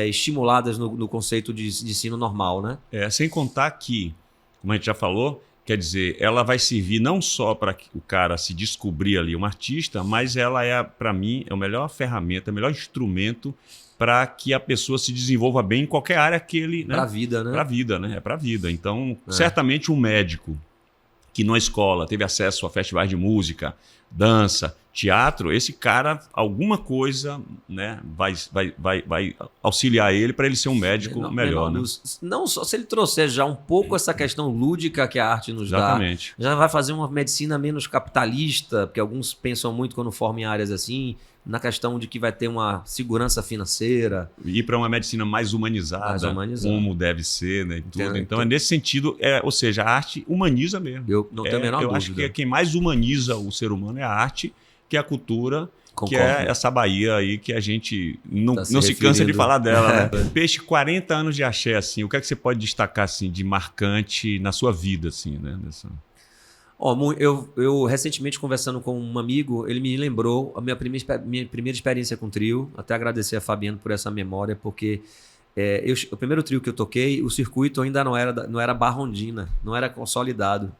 estimuladas no conceito de ensino normal, né? Sem contar que, como a gente já falou, quer dizer, ela vai servir não só para o cara se descobrir ali um artista, mas ela para mim, é a melhor ferramenta, o melhor instrumento para que a pessoa se desenvolva bem em qualquer área que ele... Né? Para a vida, né? Para a vida, né? É para a vida. Então, certamente um médico que na escola teve acesso a festivais de música, dança, teatro, esse cara, alguma coisa, né, vai auxiliar ele para ele ser um médico melhor. Né? Não só se ele trouxer já um pouco essa questão lúdica que a arte nos Exatamente. dá, já vai fazer uma medicina menos capitalista, porque alguns pensam muito quando formam em áreas assim, na questão de que vai ter uma segurança financeira. Ir para uma medicina mais humanizada, como deve ser, né? Tudo. Então, é nesse sentido, ou seja, a arte humaniza mesmo. Eu não tenho a menor dúvida. Eu acho que quem mais humaniza o ser humano é a arte, que é a cultura, Concordo. Que é essa Bahia aí que a gente não se cansa de falar dela. Né? Peixe, 40 anos de axé, assim, o que é que você pode destacar assim, de marcante na sua vida? Assim, né? Eu recentemente conversando com um amigo, ele me lembrou a minha primeira experiência com trio, até agradecer a Fabiano por essa memória, porque o primeiro trio que eu toquei, o circuito ainda não era Barra Ondina, não era consolidado.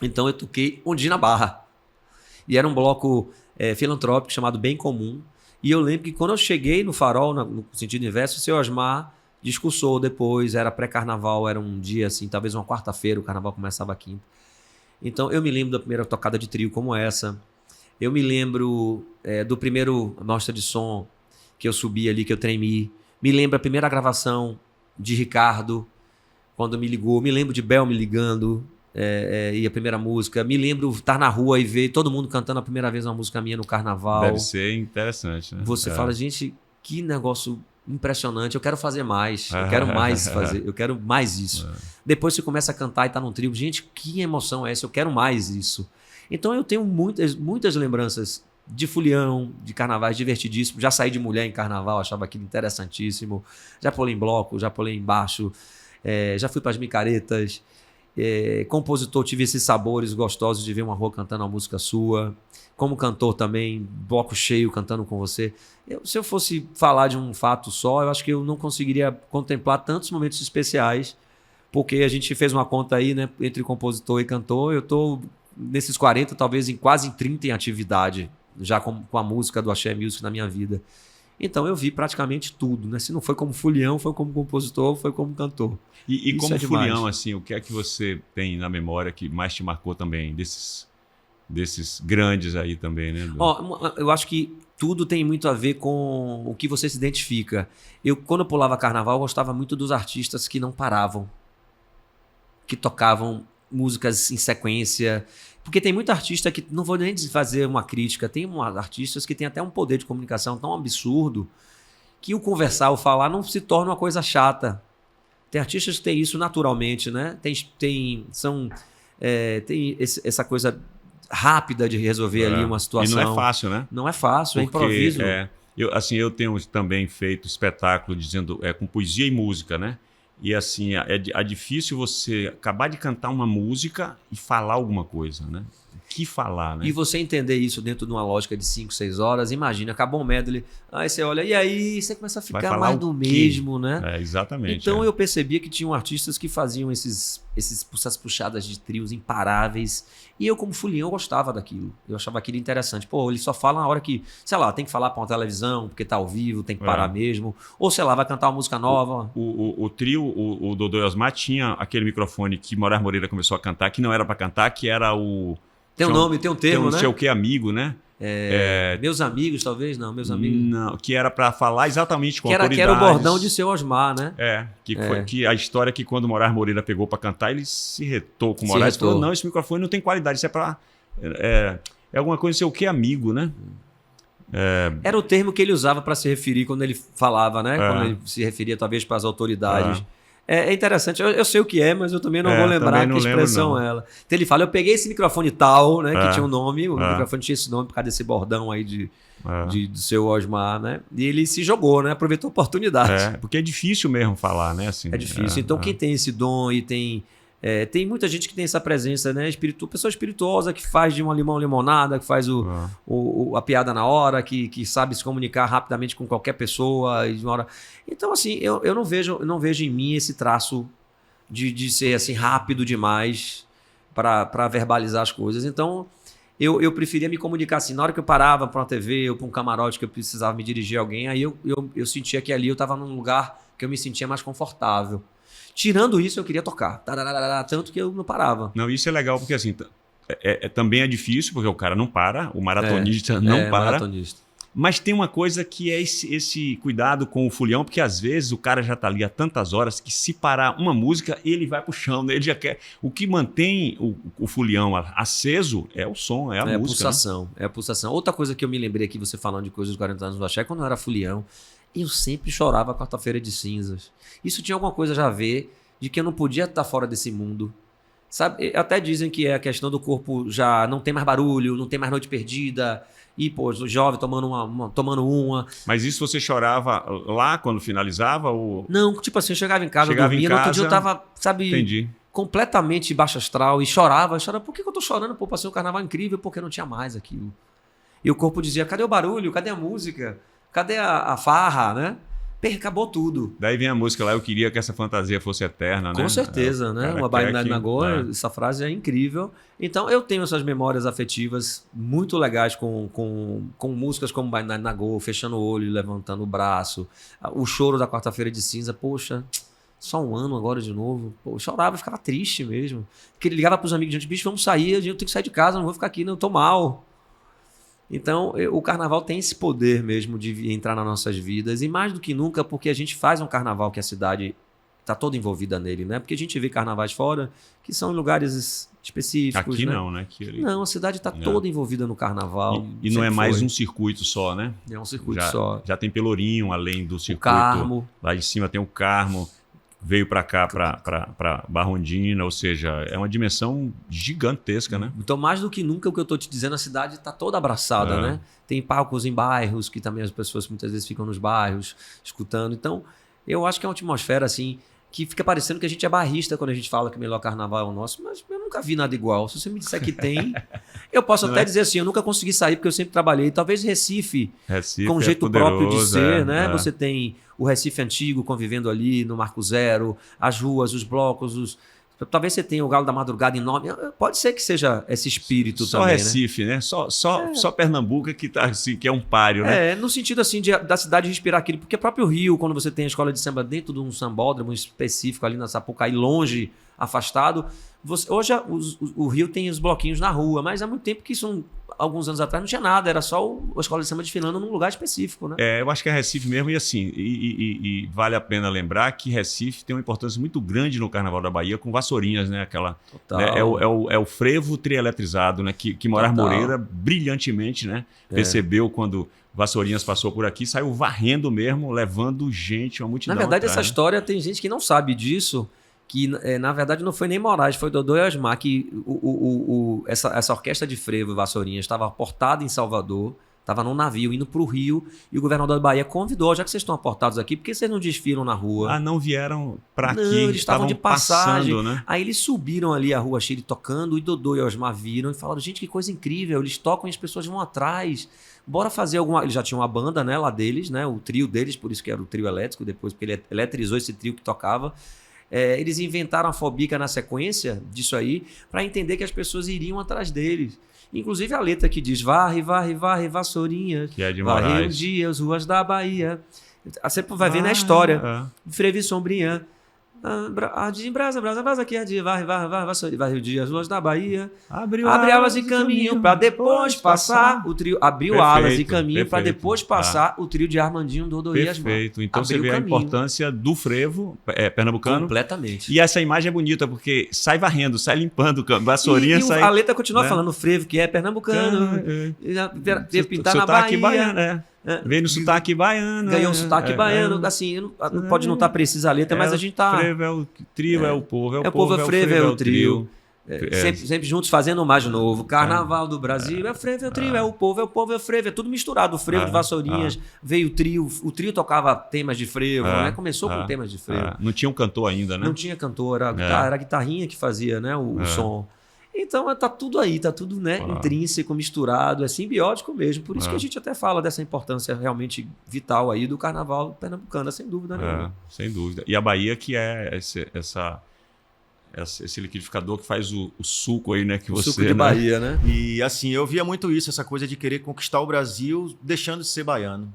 Então eu toquei Ondina Barra. E era um bloco filantrópico chamado Bem Comum. E eu lembro que quando eu cheguei no Farol, no sentido inverso, o seu Osmar discursou depois, era pré-carnaval, era um dia assim, talvez uma quarta-feira, o carnaval começava quinta. Então eu me lembro da primeira tocada de trio como essa. Eu me lembro do primeiro mostra de som que eu subi ali, que eu tremi. Me lembro a primeira gravação de Ricardo, quando me ligou. Me lembro de Bel me ligando. E a primeira música, me lembro estar na rua e ver todo mundo cantando a primeira vez uma música minha no carnaval. Deve ser interessante, né? Você fala, gente, que negócio impressionante, eu quero fazer mais, eu quero mais fazer, eu quero mais isso. Depois você começa a cantar e tá num trio, gente, que emoção é essa, eu quero mais isso. Então eu tenho muitas lembranças de folião, de carnavais divertidíssimos, já saí de mulher em carnaval, achava aquilo interessantíssimo, já pulei em bloco, já pulei embaixo, já fui para as micaretas, compositor, tive esses sabores gostosos de ver uma rua cantando uma música sua, como cantor também, bloco cheio cantando com você. Se eu fosse falar de um fato só, eu acho que eu não conseguiria contemplar tantos momentos especiais, porque a gente fez uma conta aí, né, entre compositor e cantor, eu tô nesses 40, talvez quase em 30 em atividade, já com a música do Axé Music na minha vida. Então eu vi praticamente tudo, né? Se não foi como folião, foi como compositor, foi como cantor. E como folião, assim, o que é que você tem na memória que mais te marcou também, desses grandes aí também, né? Eu acho que tudo tem muito a ver com o que você se identifica. Quando eu pulava carnaval, eu gostava muito dos artistas que não paravam, que tocavam músicas em sequência. Porque tem muito artista que, não vou nem fazer uma crítica, tem artistas que têm até um poder de comunicação tão absurdo que o conversar, o falar não se torna uma coisa chata. Tem artistas que têm isso naturalmente, né? São tem essa coisa rápida de resolver ali uma situação. E não é fácil, né? Não é fácil, Porque, é improviso. Eu tenho também feito espetáculo dizendo com poesia e música, né? E assim, é difícil você acabar de cantar uma música e falar alguma coisa, né? O que falar, né? E você entender isso dentro de uma lógica de 5, 6 horas, imagina, acabou o medley, aí você olha, e aí você começa a Vai ficar falar mais o do quê? mesmo, né? Exatamente. Então eu percebia que tinham artistas que faziam essas puxadas de trios imparáveis. E eu, como fulião, eu gostava daquilo. Eu achava aquilo interessante. Pô, ele só fala na hora que, sei lá, tem que falar pra uma televisão, porque tá ao vivo, tem que parar mesmo. Ou, sei lá, vai cantar uma música nova. O trio, o Dodô e Osmar, tinha aquele microfone que Moraes Moreira começou a cantar, que não era pra cantar, que era o... Tem um nome, tem um termo, não né? sei o que, amigo, né? Meus amigos, talvez? Não, meus amigos. Não, que era pra falar exatamente com Que autoridades. era o bordão de seu Osmar, né? Foi que a história é que quando o Moraes Moreira pegou pra cantar, ele se retou com o Moraes e falou, não, esse microfone não tem qualidade, isso é pra... É alguma coisa, não sei o que, amigo, né? Era o termo que ele usava para se referir quando ele falava, né? Quando ele se referia talvez para as autoridades. É interessante, eu sei o que é, mas eu também não vou lembrar que expressão é ela. Então ele fala, eu peguei esse microfone tal, né? Que tinha um nome, o microfone tinha esse nome por causa desse bordão aí do seu Osmar, né? E ele se jogou, né? Aproveitou a oportunidade. Porque é difícil mesmo falar, né? Assim, é difícil. Então quem tem esse dom e tem muita gente que tem essa presença, né? Pessoa espirituosa que faz de uma limão limonada, que faz a piada na hora, que sabe se comunicar rapidamente com qualquer pessoa. E de uma hora... Então, assim, eu não vejo em mim esse traço de ser assim rápido demais para verbalizar as coisas. Então, eu preferia me comunicar assim. Na hora que eu parava para uma TV ou para um camarote que eu precisava me dirigir a alguém, aí eu sentia que ali eu estava num lugar que eu me sentia mais confortável. Tirando isso, eu queria tocar. Tanto que eu não parava. Não, isso é legal porque assim, também é difícil, porque o cara não para, o maratonista não para. Maratonista. Mas tem uma coisa que é esse cuidado com o fulião, porque às vezes o cara já está ali há tantas horas que se parar uma música, ele vai pro chão, né? Ele já quer. O que mantém o fulião aceso é o som, é a música. Pulsação, né? É a pulsação. Outra coisa que eu me lembrei aqui, você falando de coisas dos 40 anos do Axé, quando eu era fulião, eu sempre chorava quarta-feira de cinzas. Isso tinha alguma coisa já a ver de que eu não podia estar fora desse mundo. Sabe? Até dizem que é a questão do corpo já não tem mais barulho, não tem mais noite perdida. E, pô, o jovem tomando uma. Mas isso você chorava lá quando finalizava? Ou... Não, tipo assim, eu chegava em casa, dormia, no outro dia eu tava, sabe... Entendi. Completamente baixo astral e chorava. Por que eu tô chorando? Pô, passei um carnaval incrível porque não tinha mais aquilo. E o corpo dizia, cadê o barulho? Cadê a música? Cadê a farra, né? Acabou tudo. Daí vem a música lá, eu queria que essa fantasia fosse eterna, né? Com certeza, né? Uma Baiana na Goa, essa frase é incrível. Então eu tenho essas memórias afetivas muito legais com músicas como Baiana na Goa, fechando o olho, levantando o braço. O choro da quarta-feira de cinza, poxa, só um ano agora de novo. Pô, eu chorava, ficava triste mesmo. Porque ele ligava pros amigos, gente, bicho, vamos sair, eu tenho que sair de casa, não vou ficar aqui, não, eu tô mal. Então, o carnaval tem esse poder mesmo de entrar nas nossas vidas. E mais do que nunca, porque a gente faz um carnaval que a cidade está toda envolvida nele, né? Porque a gente vê carnavais fora, que são em lugares específicos. Aqui né? não, né? Não, a cidade está toda envolvida no carnaval. E não é mais um circuito só, né? É um circuito só. Já tem Pelourinho, além do circuito. O Carmo. Lá em cima tem o Carmo. Veio para cá, para Barrondina, ou seja, é uma dimensão gigantesca, né? Então, mais do que nunca, o que eu estou te dizendo, a cidade está toda abraçada, né? Tem palcos em bairros, que também as pessoas muitas vezes ficam nos bairros, escutando. Então, eu acho que é uma atmosfera, assim, que fica parecendo que a gente é barrista quando a gente fala que o melhor carnaval é o nosso, mas eu nunca vi nada igual. Se você me disser que tem, eu posso até dizer assim, eu nunca consegui sair porque eu sempre trabalhei. Talvez Recife com um jeito próprio de ser, né? Você tem o Recife antigo convivendo ali no Marco Zero, as ruas, os blocos, talvez você tenha o Galo da Madrugada enorme. Pode ser que seja esse espírito só também, Recife, né? Só Pernambuco que tá assim, que é um páreo, né? No sentido assim da cidade respirar aquilo, porque o próprio Rio, quando você tem a escola de samba dentro de um sambódromo específico ali na Sapucaí, longe, afastado, hoje o Rio tem os bloquinhos na rua, mas há muito tempo que isso, alguns anos atrás, não tinha nada, era só a escola de samba desfilando num lugar específico, né? Eu acho que é Recife mesmo, e assim, e vale a pena lembrar que Recife tem uma importância muito grande no Carnaval da Bahia com vassourinhas, né? Aquela, né? É o frevo trieletrizado, né? Que Moraes Moreira brilhantemente, né? Percebeu quando Vassourinhas passou por aqui, saiu varrendo mesmo, levando gente, uma multidão. Na verdade, atrás, essa história tem gente que não sabe disso, que na verdade não foi nem Moraes, foi Dodô e Osmar, que essa orquestra de frevo Vassourinhas estava portada em Salvador, estava num navio indo para o Rio, e o governador da Bahia convidou, já que vocês estão aportados aqui, por que vocês não desfilam na rua? Ah, não vieram para aqui, Não, eles estavam de passagem. passando, né? Aí eles subiram ali a Rua Chile tocando, e Dodô e Osmar viram e falaram, gente, que coisa incrível, eles tocam e as pessoas vão atrás. Bora fazer alguma... Eles já tinham uma banda, né, lá deles, né, o trio deles, por isso que era o trio elétrico, depois porque ele eletrizou esse trio que tocava. Eles inventaram a Fobica na sequência disso aí, para entender que as pessoas iriam atrás deles. Inclusive a letra que diz varre, varre, varre, vassourinha, Que é de varre um Moraes. dia as ruas da Bahia. Você vai ver na história. Frevo e sombrinha. De brasa, brasa, brasa, aqui de varre, varre, varre, vassourinha, varre o dia as ruas da Bahia. Abriu Abre alas e caminho para depois passar o trio. Abriu Perfeito, alas e caminho para perfeito. depois passar o trio de Armandinho, Dodô e Osmar. Perfeito. Então você Abriu vê a caminho. importância do frevo pernambucano. Completamente. E essa imagem é bonita, porque sai varrendo, sai limpando, vassourinha sai... A letra continua né? falando frevo, que é pernambucano. Ia pintar na Sotaque Bahia. baiano, Vem no sotaque baiano. Ganhou um sotaque baiano. Assim, pode não estar precisa a letra, mas a gente tá... Frevo é o trio, é o povo, É o povo, é o frevo, é o trio. É. Sempre juntos fazendo o mais novo. Carnaval do Brasil, é o frevo, é o trio, é o povo, é o frevo. É tudo misturado. O frevo de Vassourinhas, veio o trio tocava temas de frevo, né? Começou com temas de frevo. Não tinha um cantor ainda, né? Não tinha cantor, era a guitarrinha que fazia, né, o som. Então tá tudo aí, tá tudo, né, intrínseco, misturado, é simbiótico mesmo. Por isso que a gente até fala dessa importância realmente vital aí do carnaval pernambucano, sem dúvida nenhuma. Sem dúvida. E a Bahia que é esse liquidificador que faz o suco aí, né? Que você, suco de Bahia, né? E assim, eu via muito isso, essa coisa de querer conquistar o Brasil deixando de ser baiano.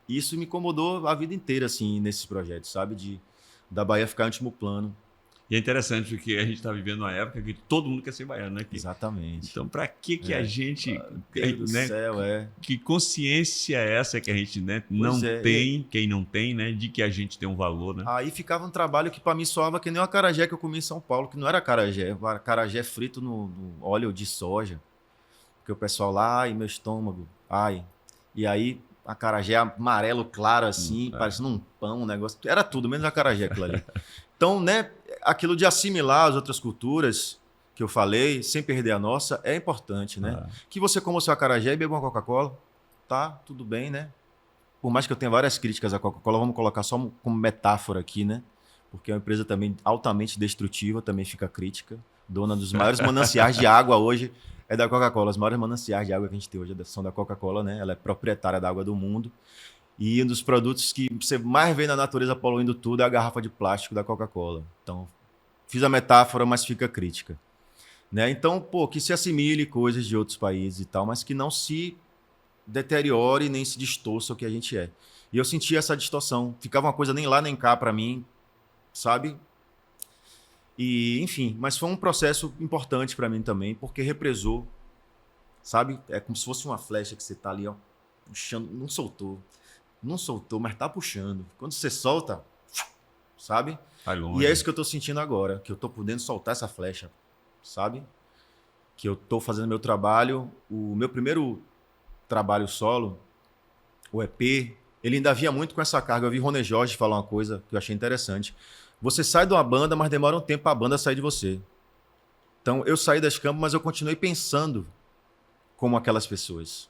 E isso me incomodou a vida inteira, assim, nesses projetos, sabe? Da Bahia ficar em último plano. E é interessante porque a gente está vivendo uma época que todo mundo quer ser baiano, né? Aqui. Exatamente. Então, para que a gente... Deus do céu, Que consciência é essa que a gente, né, não tem, quem não tem, né? De que a gente tem um valor, né? Aí ficava um trabalho que para mim soava que nem o acarajé que eu comi em São Paulo, que não era acarajé. Acarajé frito no óleo de soja. Porque o pessoal lá, ai, meu estômago, ai. E aí, acarajé amarelo claro assim, parecendo um pão, um negócio. Era tudo, menos acarajé aquilo ali. Então, né, aquilo de assimilar as outras culturas que eu falei, sem perder a nossa, é importante, né? Que você coma o seu acarajé e beba uma Coca-Cola, tá? Tudo bem, né? Por mais que eu tenha várias críticas à Coca-Cola, vamos colocar só como metáfora aqui, né? Porque é uma empresa também altamente destrutiva, também fica crítica. Dona dos maiores mananciais de água hoje é da Coca-Cola. Os maiores mananciais de água que a gente tem hoje são da Coca-Cola, né? Ela é proprietária da água do mundo. E um dos produtos que você mais vê na natureza poluindo tudo é a garrafa de plástico da Coca-Cola. Então, fiz a metáfora, mas fica crítica. Né? Então, que se assimile coisas de outros países e tal, mas que não se deteriore nem se distorça o que a gente é. E eu sentia essa distorção. Ficava uma coisa nem lá nem cá para mim, sabe? E, enfim, mas foi um processo importante para mim também, porque represou, sabe? É como se fosse uma flecha que você tá ali, ó, puxando, não soltou, mas tá puxando. Quando você solta, sabe? Vai longe. E é isso que eu tô sentindo agora, que eu tô podendo soltar essa flecha, sabe? Que eu tô fazendo meu trabalho, o meu primeiro trabalho solo, o EP, ele ainda via muito com essa carga. Eu vi Rony Jorge falar uma coisa que eu achei interessante. Você sai de uma banda, mas demora um tempo para a banda sair de você. Então, eu saí das Campos, mas eu continuei pensando como aquelas pessoas.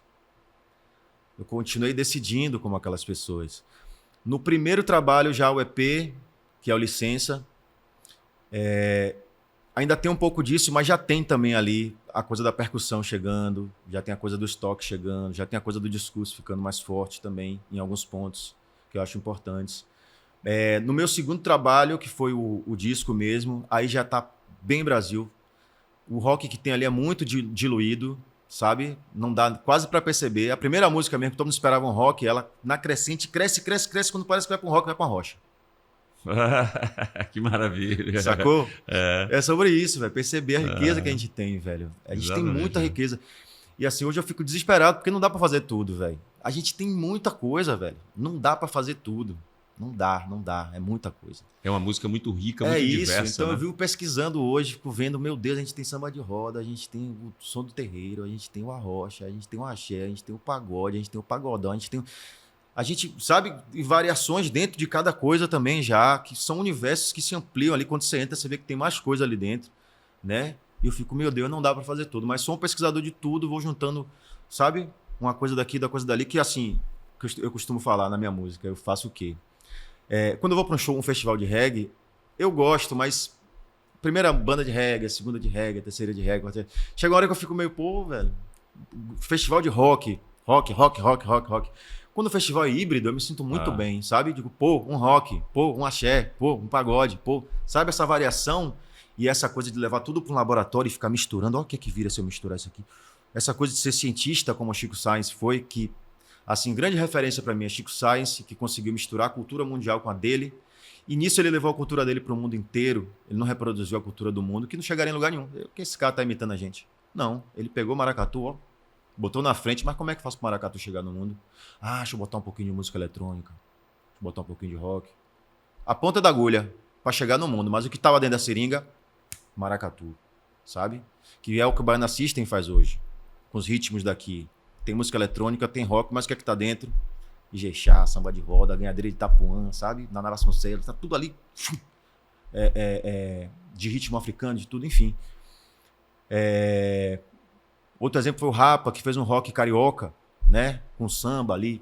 Eu continuei decidindo como aquelas pessoas. No primeiro trabalho, já o EP, que é o Licença, ainda tem um pouco disso, mas já tem também ali a coisa da percussão chegando, já tem a coisa do estoque chegando, já tem a coisa do discurso ficando mais forte também, em alguns pontos, que eu acho importantes. No meu segundo trabalho, que foi o disco mesmo, aí já tá bem Brasil. O rock que tem ali é muito diluído, sabe? Não dá quase para perceber. A primeira música mesmo, que todo mundo esperava um rock, ela na crescente cresce, quando parece que vai para um rock, vai para uma rocha. Que maravilha. Sacou? É sobre isso, velho. Perceber a riqueza que a gente tem, velho. A gente tem muita riqueza. E assim, hoje eu fico desesperado porque não dá para fazer tudo, velho. A gente tem muita coisa, velho. Não dá para fazer tudo. Não dá. É muita coisa. É uma música muito rica, muito diversa. Então, né? eu vivo pesquisando hoje, fico vendo, meu Deus, a gente tem samba de roda, a gente tem o som do terreiro, a gente tem o arrocha, a gente tem o axé, a gente tem o pagode, a gente tem o pagodão, a gente tem... A gente, sabe, e variações dentro de cada coisa também já, que são universos que se ampliam ali. Quando você entra, você vê que tem mais coisa ali dentro, né? E eu fico, meu Deus, não dá para fazer tudo. Mas sou um pesquisador de tudo, vou juntando, sabe? Uma coisa daqui, da coisa dali, que assim, que eu costumo falar na minha música. Eu faço o quê? Quando eu vou para um show, um festival de reggae, eu gosto, mas primeira banda de reggae, segunda de reggae, terceira de reggae, quarta... Chega uma hora que eu fico meio, pô, velho, festival de rock. Quando o festival é híbrido, eu me sinto muito bem, sabe? Digo, pô, um rock, pô, um axé, pô, um pagode, pô, sabe essa variação e essa coisa de levar tudo para um laboratório e ficar misturando, olha o que vira se eu misturar isso aqui. Essa coisa de ser cientista, como o Chico Science foi, que, assim, grande referência para mim é Chico Science, que conseguiu misturar a cultura mundial com a dele, e nisso ele levou a cultura dele para o mundo inteiro, ele não reproduziu a cultura do mundo, que não chegaria em lugar nenhum. Por que esse cara tá imitando a gente? Não, ele pegou maracatu, ó, botou na frente, mas como é que faz para o maracatu chegar no mundo? Ah, deixa eu botar um pouquinho de música eletrônica, deixa eu botar um pouquinho de rock. A ponta da agulha para chegar no mundo, mas o que estava dentro da seringa, maracatu, sabe? Que é o que o Baiana System faz hoje, com os ritmos daqui. Tem música eletrônica, tem rock, mas o que é que tá dentro? Ijexá, samba de roda, ganhadeira de Itapuã, sabe? Naná Vasconcelos, tá tudo ali. De ritmo africano, de tudo, enfim. Outro exemplo foi o Rapa, que fez um rock carioca, né? Com samba ali.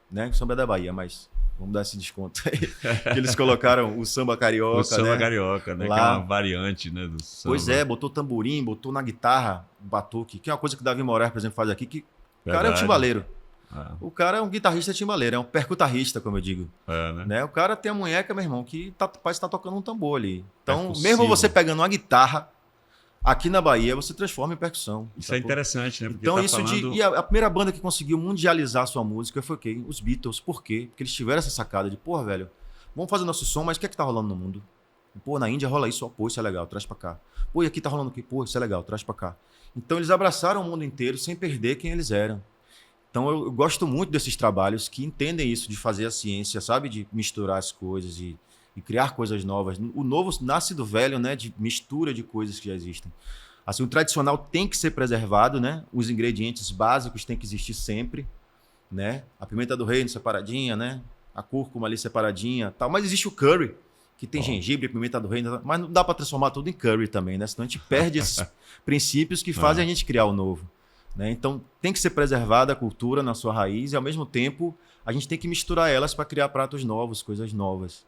Né? O samba é da Bahia, mas vamos dar esse desconto aí. Que eles colocaram o samba carioca. O samba né? carioca, né? Lá. Que é uma variante, né, do samba. Pois é, botou tamborim, botou na guitarra batuque, que é uma coisa que o Davi Moraes, por exemplo, faz aqui, que o cara é um timbaleiro. O cara é um guitarrista timbaleiro, é um percutarrista, como eu digo. Né? O cara tem a munheca, meu irmão, que parece estar tocando um tambor ali. Então, mesmo você pegando uma guitarra, aqui na Bahia, você transforma em percussão. Isso é interessante, né? Porque então, tá isso falando... E a primeira banda que conseguiu mundializar a sua música foi quem? Os Beatles. Por quê? Porque eles tiveram essa sacada de, porra, velho, vamos fazer nosso som, mas o que é que tá rolando no mundo? Pô, na Índia rola isso, ó, pô, isso é legal, traz pra cá. Pô, e aqui tá rolando o quê? Pô, isso é legal, traz pra cá. Então, eles abraçaram o mundo inteiro sem perder quem eles eram. Então, eu gosto muito desses trabalhos que entendem isso, de fazer a ciência, sabe? De misturar as coisas e criar coisas novas. O novo nasce do velho, né? De mistura de coisas que já existem. Assim, o tradicional tem que ser preservado, né? Os ingredientes básicos têm que existir sempre, né? A pimenta do reino separadinha, né? A cúrcuma ali separadinha, tal. Mas existe o curry, que tem gengibre, pimenta do reino, mas não dá para transformar tudo em curry também, né? Senão a gente perde esses princípios que fazem a gente criar o novo. Né? Então, tem que ser preservada a cultura na sua raiz e, ao mesmo tempo, a gente tem que misturar elas para criar pratos novos, coisas novas.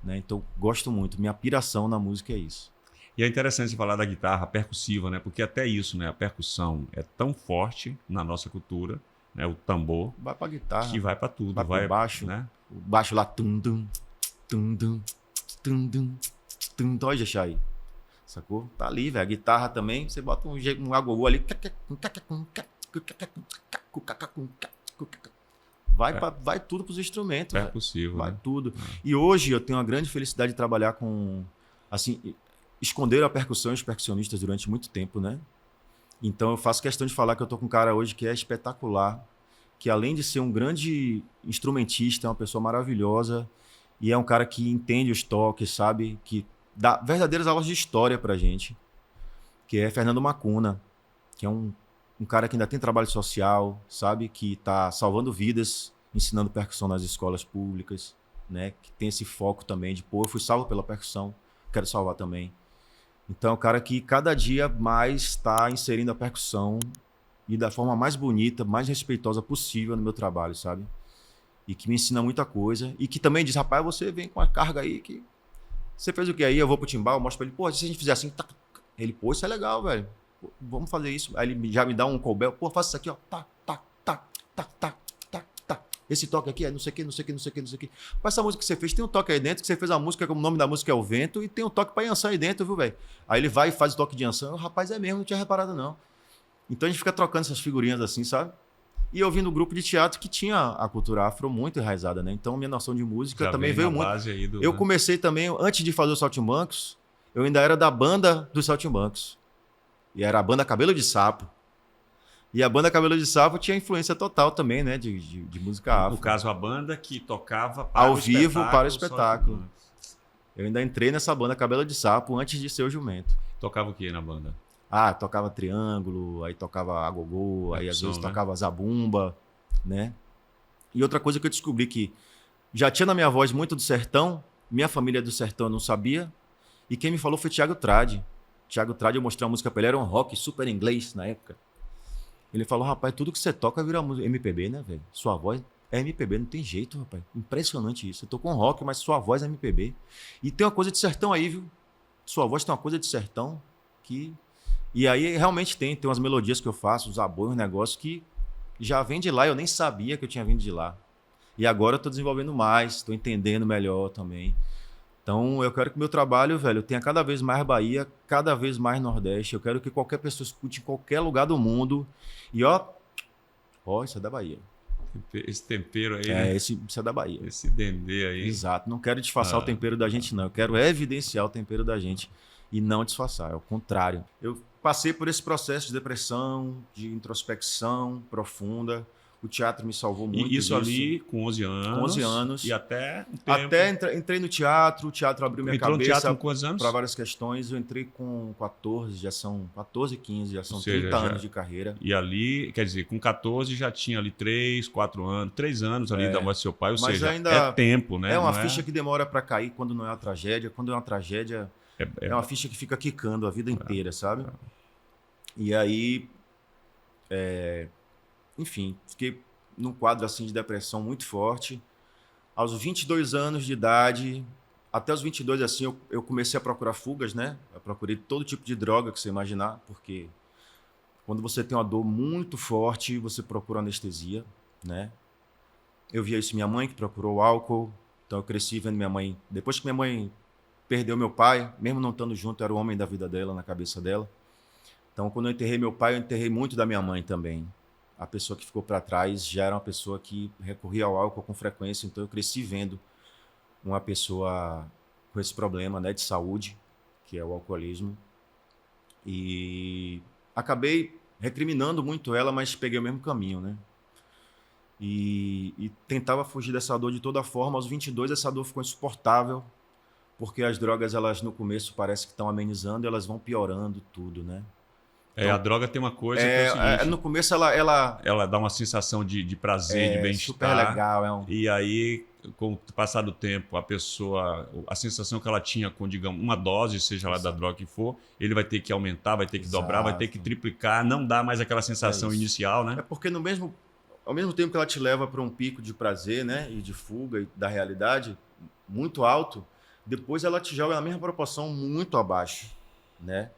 Né? Então, gosto muito. Minha piração na música é isso. E é interessante você falar da guitarra percussiva, né? Porque até isso, né? A percussão é tão forte na nossa cultura, né? O tambor. Vai para guitarra. Que vai para tudo. Vai para baixo. Né? O baixo lá. Tum-dum, tum-dum, tum-dum, tum-dum. Olha, deixa aí. Sacou? Tá ali, velho. A guitarra também, você bota um agogô ali. Vai tudo pros instrumentos. É possível. Vai né? tudo. E hoje eu tenho uma grande felicidade de trabalhar com... Assim, esconderam a percussão e os percussionistas durante muito tempo, né? Então eu faço questão de falar que eu tô com um cara hoje que é espetacular, que além de ser um grande instrumentista, é uma pessoa maravilhosa e é um cara que entende os toques, sabe? Que dá verdadeiras aulas de história pra gente, que é Fernando Macuna, que é um cara que ainda tem trabalho social, sabe? Que tá salvando vidas, ensinando percussão nas escolas públicas, né? Que tem esse foco também de, pô, eu fui salvo pela percussão, quero salvar também. Então é um cara que cada dia mais está inserindo a percussão e da forma mais bonita, mais respeitosa possível no meu trabalho, sabe? E que me ensina muita coisa e que também diz, rapaz, você vem com a carga aí que... Você fez o que aí? Eu vou pro timbal, mostro pra ele, pô, se a gente fizer assim, tá. Ele, pô, isso é legal, velho. Pô, vamos fazer isso. Aí ele já me dá um cowbell, pô, faça isso aqui, ó. Tá. Esse toque aqui é não sei o que. Mas essa música que você fez, tem um toque aí dentro, que você fez a música, como o nome da música é O Vento, e tem um toque pra Yansan aí dentro, viu, velho? Aí ele vai e faz o toque de Yansan. O rapaz é mesmo, não tinha reparado, não. Então a gente fica trocando essas figurinhas assim, sabe? E eu vim no grupo de teatro que tinha a cultura afro muito enraizada, né? Então minha noção de música já também veio muito. Aí do... Eu comecei também, antes de fazer o Saltimbancos, eu ainda era da banda dos Saltimbancos. E era a banda Cabelo de Sapo. E a banda Cabelo de Sapo tinha influência total também, né? De música afro. No caso, a banda que tocava para ao vivo para o espetáculo. Eu ainda entrei nessa banda Cabelo de Sapo antes de ser o Jumento. Tocava o que na banda? Ah, tocava triângulo, aí tocava agogô, aí às vezes tocava zabumba, né? E outra coisa que eu descobri que já tinha na minha voz muito do sertão, minha família é do sertão, eu não sabia. E quem me falou foi Thiago Trade. Thiago Trade, eu mostrei uma música pra ele, era um rock super inglês na época. Ele falou, rapaz, tudo que você toca vira música MPB, né, velho? Sua voz é MPB, não tem jeito, rapaz. Impressionante isso. Você tocou um rock, mas sua voz é MPB. E tem uma coisa de sertão aí, viu? Sua voz tem uma coisa de sertão que... E aí realmente tem umas melodias que eu faço, uns aboios, uns negócios que já vem de lá, eu nem sabia que eu tinha vindo de lá. E agora eu tô desenvolvendo mais, tô entendendo melhor também. Então eu quero que o meu trabalho, velho, tenha cada vez mais Bahia, cada vez mais Nordeste. Eu quero que qualquer pessoa escute em qualquer lugar do mundo. E ó, isso é da Bahia. Esse tempero aí, É, né? isso é da Bahia. Esse dendê aí. Exato. Não quero disfarçar o tempero da gente, não. Eu quero evidenciar o tempero da gente e não disfarçar. É o contrário. Eu passei por esse processo de depressão, de introspecção profunda. O teatro me salvou muito E isso disso. ali com 11 anos. Com 11 anos. E até um tempo. Até entrei no teatro, o teatro abriu minha Entrou no cabeça teatro com quantos anos? para várias questões. Eu entrei com 14, já são 14, 15, já são Ou seja, 30 já- anos de carreira. E ali, quer dizer, com 14 já tinha ali 3, 4 anos, 3 anos ali da morte do seu pai, ou Mas seja, ainda é tempo, né? É uma Não ficha que demora para cair quando não é uma tragédia. Quando é uma tragédia, é uma ficha que fica quicando a vida inteira, sabe? E aí, enfim, fiquei num quadro assim de depressão muito forte. Aos 22 anos de idade, até os 22 assim, eu comecei a procurar fugas, né? Eu procurei todo tipo de droga que você imaginar, porque quando você tem uma dor muito forte, você procura anestesia, né? Eu via isso em minha mãe, que procurou álcool. Então eu cresci vendo minha mãe. Depois que minha mãe perdeu meu pai, mesmo não estando junto, era o homem da vida dela, na cabeça dela. Então quando eu enterrei meu pai, eu enterrei muito da minha mãe também. A pessoa que ficou para trás já era uma pessoa que recorria ao álcool com frequência. Então eu cresci vendo uma pessoa com esse problema, né, de saúde, que é o alcoolismo. E acabei recriminando muito ela, mas peguei o mesmo caminho, né? E tentava fugir dessa dor de toda forma. Aos 22 essa dor ficou insuportável, porque as drogas, elas no começo parece que estão amenizando, elas vão piorando tudo, né? A droga tem uma coisa que é o seguinte, no começo ela ela dá uma sensação de prazer, de super bem-estar. legal, E aí, com o passar do tempo, a sensação que ela tinha com, digamos, uma dose, seja lá da droga que for, ele vai ter que aumentar, vai ter que dobrar, vai ter que triplicar, não dá mais aquela sensação isso. inicial, né? É porque ao mesmo tempo que ela te leva para um pico de prazer, né, e de fuga e da realidade muito alto, depois ela te joga na mesma proporção muito abaixo, né?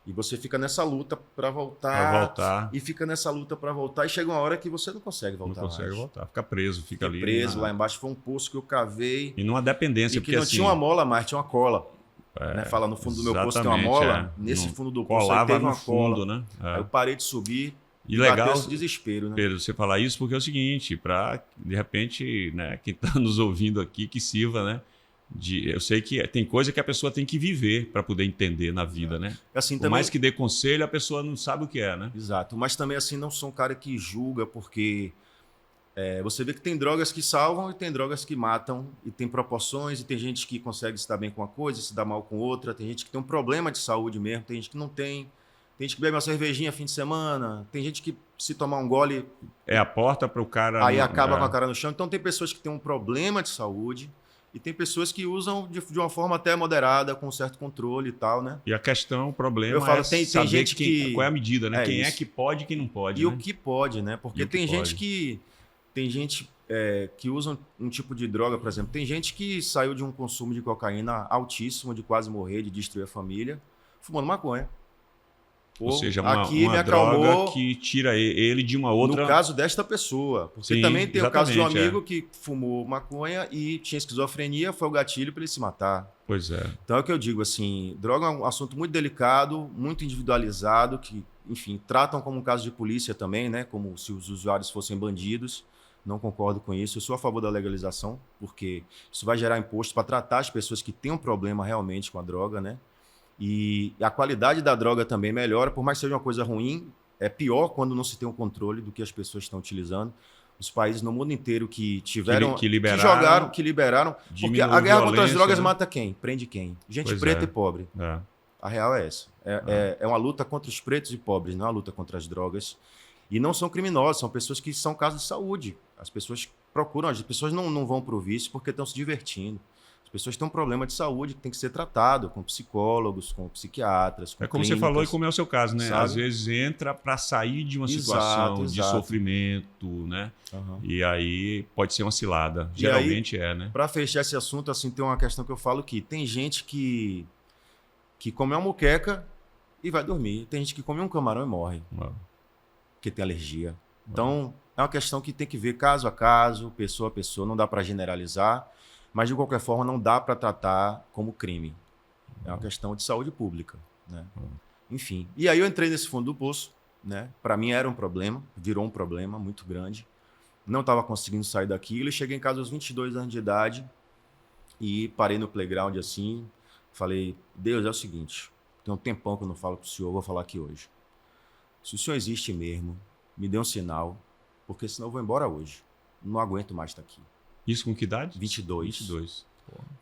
E você fica nessa luta para voltar. Pra voltar. E fica nessa luta para voltar. E chega uma hora que você não consegue voltar. Não consegue mais. voltar, fica preso, fica ali. Preso lá embaixo. Foi um poço que eu cavei. E numa dependência, E que porque não assim, tinha uma mola mais, tinha uma cola. Né? Fala, no fundo do meu poço tem uma exatamente, mola. Nesse Não fundo do poço aí colava teve no uma cola. fundo, né? É. Aí eu parei de subir. E bateu legal, esse desespero, né? Pedro, você falar isso porque é o seguinte, para de repente, né, quem está nos ouvindo aqui, que sirva, né? Eu sei que tem coisa que a pessoa tem que viver para poder entender na vida, né? Assim, Por também... mais que dê conselho, a pessoa não sabe o que é, né? Exato. Mas também, assim, não sou um cara que julga, porque você vê que tem drogas que salvam e tem drogas que matam, e tem proporções, e tem gente que consegue se dar bem com uma coisa, se dar mal com outra, tem gente que tem um problema de saúde mesmo, tem gente que não tem gente que bebe uma cervejinha fim de semana, tem gente que se tomar um gole... É a porta para o cara... Aí acaba com a cara no chão. Então tem pessoas que têm um problema de saúde, e tem pessoas que usam de uma forma até moderada, com um certo controle e tal, né? E a questão, o problema Eu falo, é tem saber gente que... qual é a medida, né? Quem é isso. que pode e quem não pode, E né? o que pode, né? Porque E o que tem gente pode. que... Tem gente que usa um tipo de droga, por exemplo. Tem gente que saiu de um consumo de cocaína altíssimo, de quase morrer, de destruir a família, fumando maconha. Ou seja, aqui uma me acalmou, droga que tira ele de uma outra... no caso desta pessoa. Porque Sim, também tem o caso de um exatamente, amigo que fumou maconha e tinha esquizofrenia, foi o gatilho para ele se matar. Pois é. Então é o que eu digo, assim, droga é um assunto muito delicado, muito individualizado, que, enfim, tratam como um caso de polícia também, né? Como se os usuários fossem bandidos. Não concordo com isso. Eu sou a favor da legalização, porque isso vai gerar imposto para tratar as pessoas que têm um problema realmente com a droga, né? E a qualidade da droga também melhora, por mais que seja uma coisa ruim, é pior quando não se tem um controle do que as pessoas estão utilizando. Os países no mundo inteiro que tiveram, Que liberaram, jogaram, que liberaram, porque diminuiu a guerra contra as violência, drogas né? mata quem? Prende quem? Gente Pois preta é. e pobre. É. A real é essa. É uma luta contra os pretos e pobres, não é uma luta contra as drogas. E não são criminosos, são pessoas que são casos de saúde. As pessoas procuram, as pessoas não vão para o vício porque estão se divertindo. As pessoas têm um problema de saúde que tem que ser tratado com psicólogos, com psiquiatras, com É como você clínicas. falou e como é o seu caso, né? Sabe? Às vezes entra para sair de uma Exato, situação de exato. sofrimento, né? Aham. E aí pode ser uma cilada. E Geralmente é, né? Para fechar esse assunto, assim, tem uma questão que eu falo que tem gente que come uma moqueca e vai dormir. Tem gente que come um camarão e morre, porque tem alergia. Então, é uma questão que tem que ver caso a caso, pessoa a pessoa, não dá para generalizar, mas de qualquer forma não dá para tratar como crime. É uma questão de saúde pública, né? Enfim. E aí eu entrei nesse fundo do poço, né? Para mim era um problema, virou um problema muito grande. Não estava conseguindo sair daquilo e cheguei em casa aos 22 anos de idade e parei no playground assim, falei, Deus, é o seguinte, tem um tempão que eu não falo com o senhor, vou falar aqui hoje. Se o senhor existe mesmo, me dê um sinal, porque senão eu vou embora hoje. Não aguento mais estar aqui. Isso com que idade? 22. 22.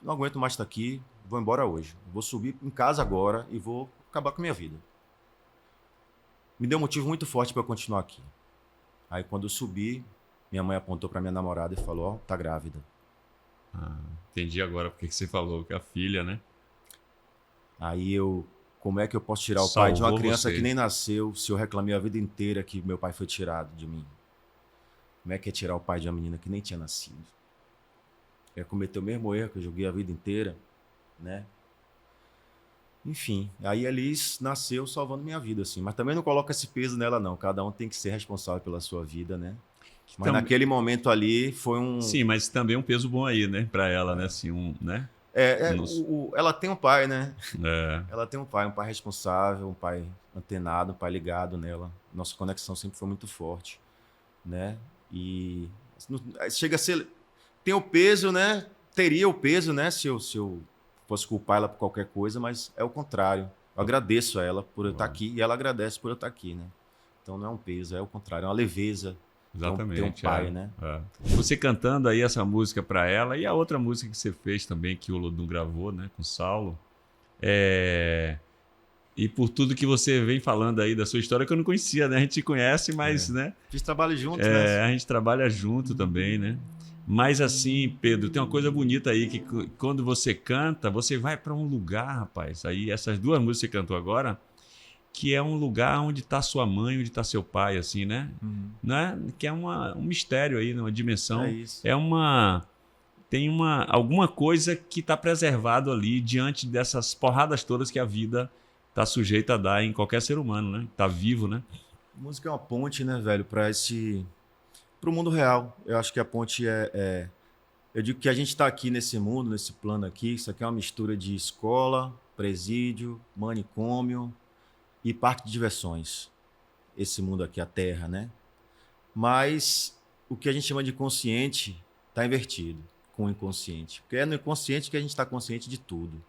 Não aguento mais estar aqui, vou embora hoje. Vou subir em casa agora e vou acabar com a minha vida. Me deu um motivo muito forte para eu continuar aqui. Aí quando eu subi, minha mãe apontou para minha namorada e falou, ó, tá grávida. Entendi agora porque que você falou que a filha, né? Aí como é que eu posso tirar o pai de uma Salvou criança você. que nem nasceu se eu reclamei a vida inteira que meu pai foi tirado de mim? Como é que é tirar o pai de uma menina que nem tinha nascido? É cometer o mesmo erro que eu joguei a vida inteira, né? Enfim, aí a Liz nasceu salvando minha vida, assim. Mas também não coloca esse peso nela, não. Cada um tem que ser responsável pela sua vida, né? Mas naquele momento ali foi um... Sim, mas também um peso bom aí, né? Pra ela, né? Assim, né? Ela tem um pai, né? É. Ela tem um pai responsável, um pai antenado, um pai ligado nela. Nossa conexão sempre foi muito forte, né? E chega a ser... Tem o peso, né? Teria o peso, né? Se eu fosse culpar ela por qualquer coisa, mas é o contrário. Eu agradeço a ela por eu estar aqui e ela agradece por eu estar aqui, né? Então não é um peso, é o contrário, é uma leveza. Exatamente. Ter um pai, né? É. Você cantando aí essa música pra ela e a outra música que você fez também, que o Lodum gravou, né? Com o Saulo. E por tudo que você vem falando aí da sua história, que eu não conhecia, né? A gente se conhece, mas, né? Fiz trabalho juntos, né? A gente trabalha junto também, né? Mas assim, Pedro, tem uma coisa bonita aí, que quando você canta, você vai para um lugar, rapaz. Aí essas duas músicas que você cantou agora, que é um lugar onde está sua mãe, onde está seu pai, assim, né? Né? Que é um mistério aí, uma dimensão. É isso. Tem alguma coisa que está preservado ali diante dessas porradas todas que a vida está sujeita a dar em qualquer ser humano, né? Tá vivo, né? Música é uma ponte, né, velho, para o mundo real. Eu acho que a ponte eu digo que a gente está aqui nesse mundo, nesse plano aqui, isso aqui é uma mistura de escola, presídio, manicômio e parque de diversões. Esse mundo aqui, a Terra, né? Mas o que a gente chama de consciente está invertido com o inconsciente. Porque é no inconsciente que a gente está consciente de tudo.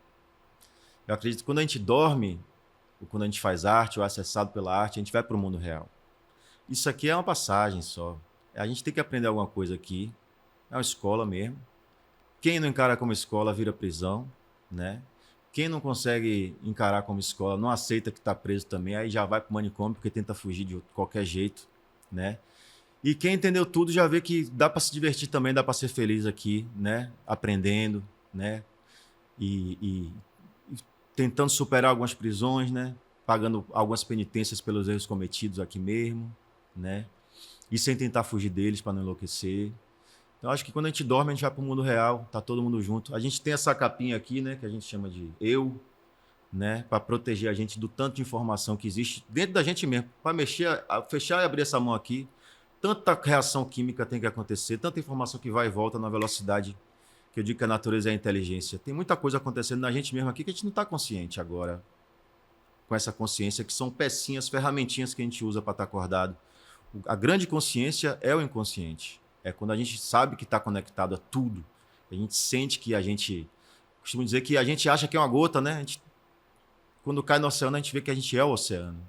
Eu acredito que quando a gente dorme, ou quando a gente faz arte, ou é acessado pela arte, a gente vai para o mundo real. Isso aqui é uma passagem só. A gente tem que aprender alguma coisa aqui. É uma escola mesmo. Quem não encara como escola vira prisão, né? Quem não consegue encarar como escola não aceita que está preso também, aí já vai para o manicômio porque tenta fugir de qualquer jeito, né? E quem entendeu tudo já vê que dá para se divertir também, dá para ser feliz aqui, né? Aprendendo, né? E tentando superar algumas prisões, né? Pagando algumas penitências pelos erros cometidos aqui mesmo, né? E sem tentar fugir deles para não enlouquecer. Então, acho que quando a gente dorme, a gente vai para o mundo real, tá todo mundo junto. A gente tem essa capinha aqui, né? Que a gente chama de eu, né? Para proteger a gente do tanto de informação que existe dentro da gente mesmo. Para fechar e abrir essa mão aqui, tanta reação química tem que acontecer, tanta informação que vai e volta na velocidade que eu digo que a natureza é a inteligência. Tem muita coisa acontecendo na gente mesmo aqui que a gente não está consciente agora, com essa consciência, que são pecinhas, ferramentinhas que a gente usa para estar acordado. A grande consciência é o inconsciente. É quando a gente sabe que está conectado a tudo. A gente sente que a gente... Costumo dizer que a gente acha que é uma gota, né? Quando cai no oceano, a gente vê que a gente é o oceano.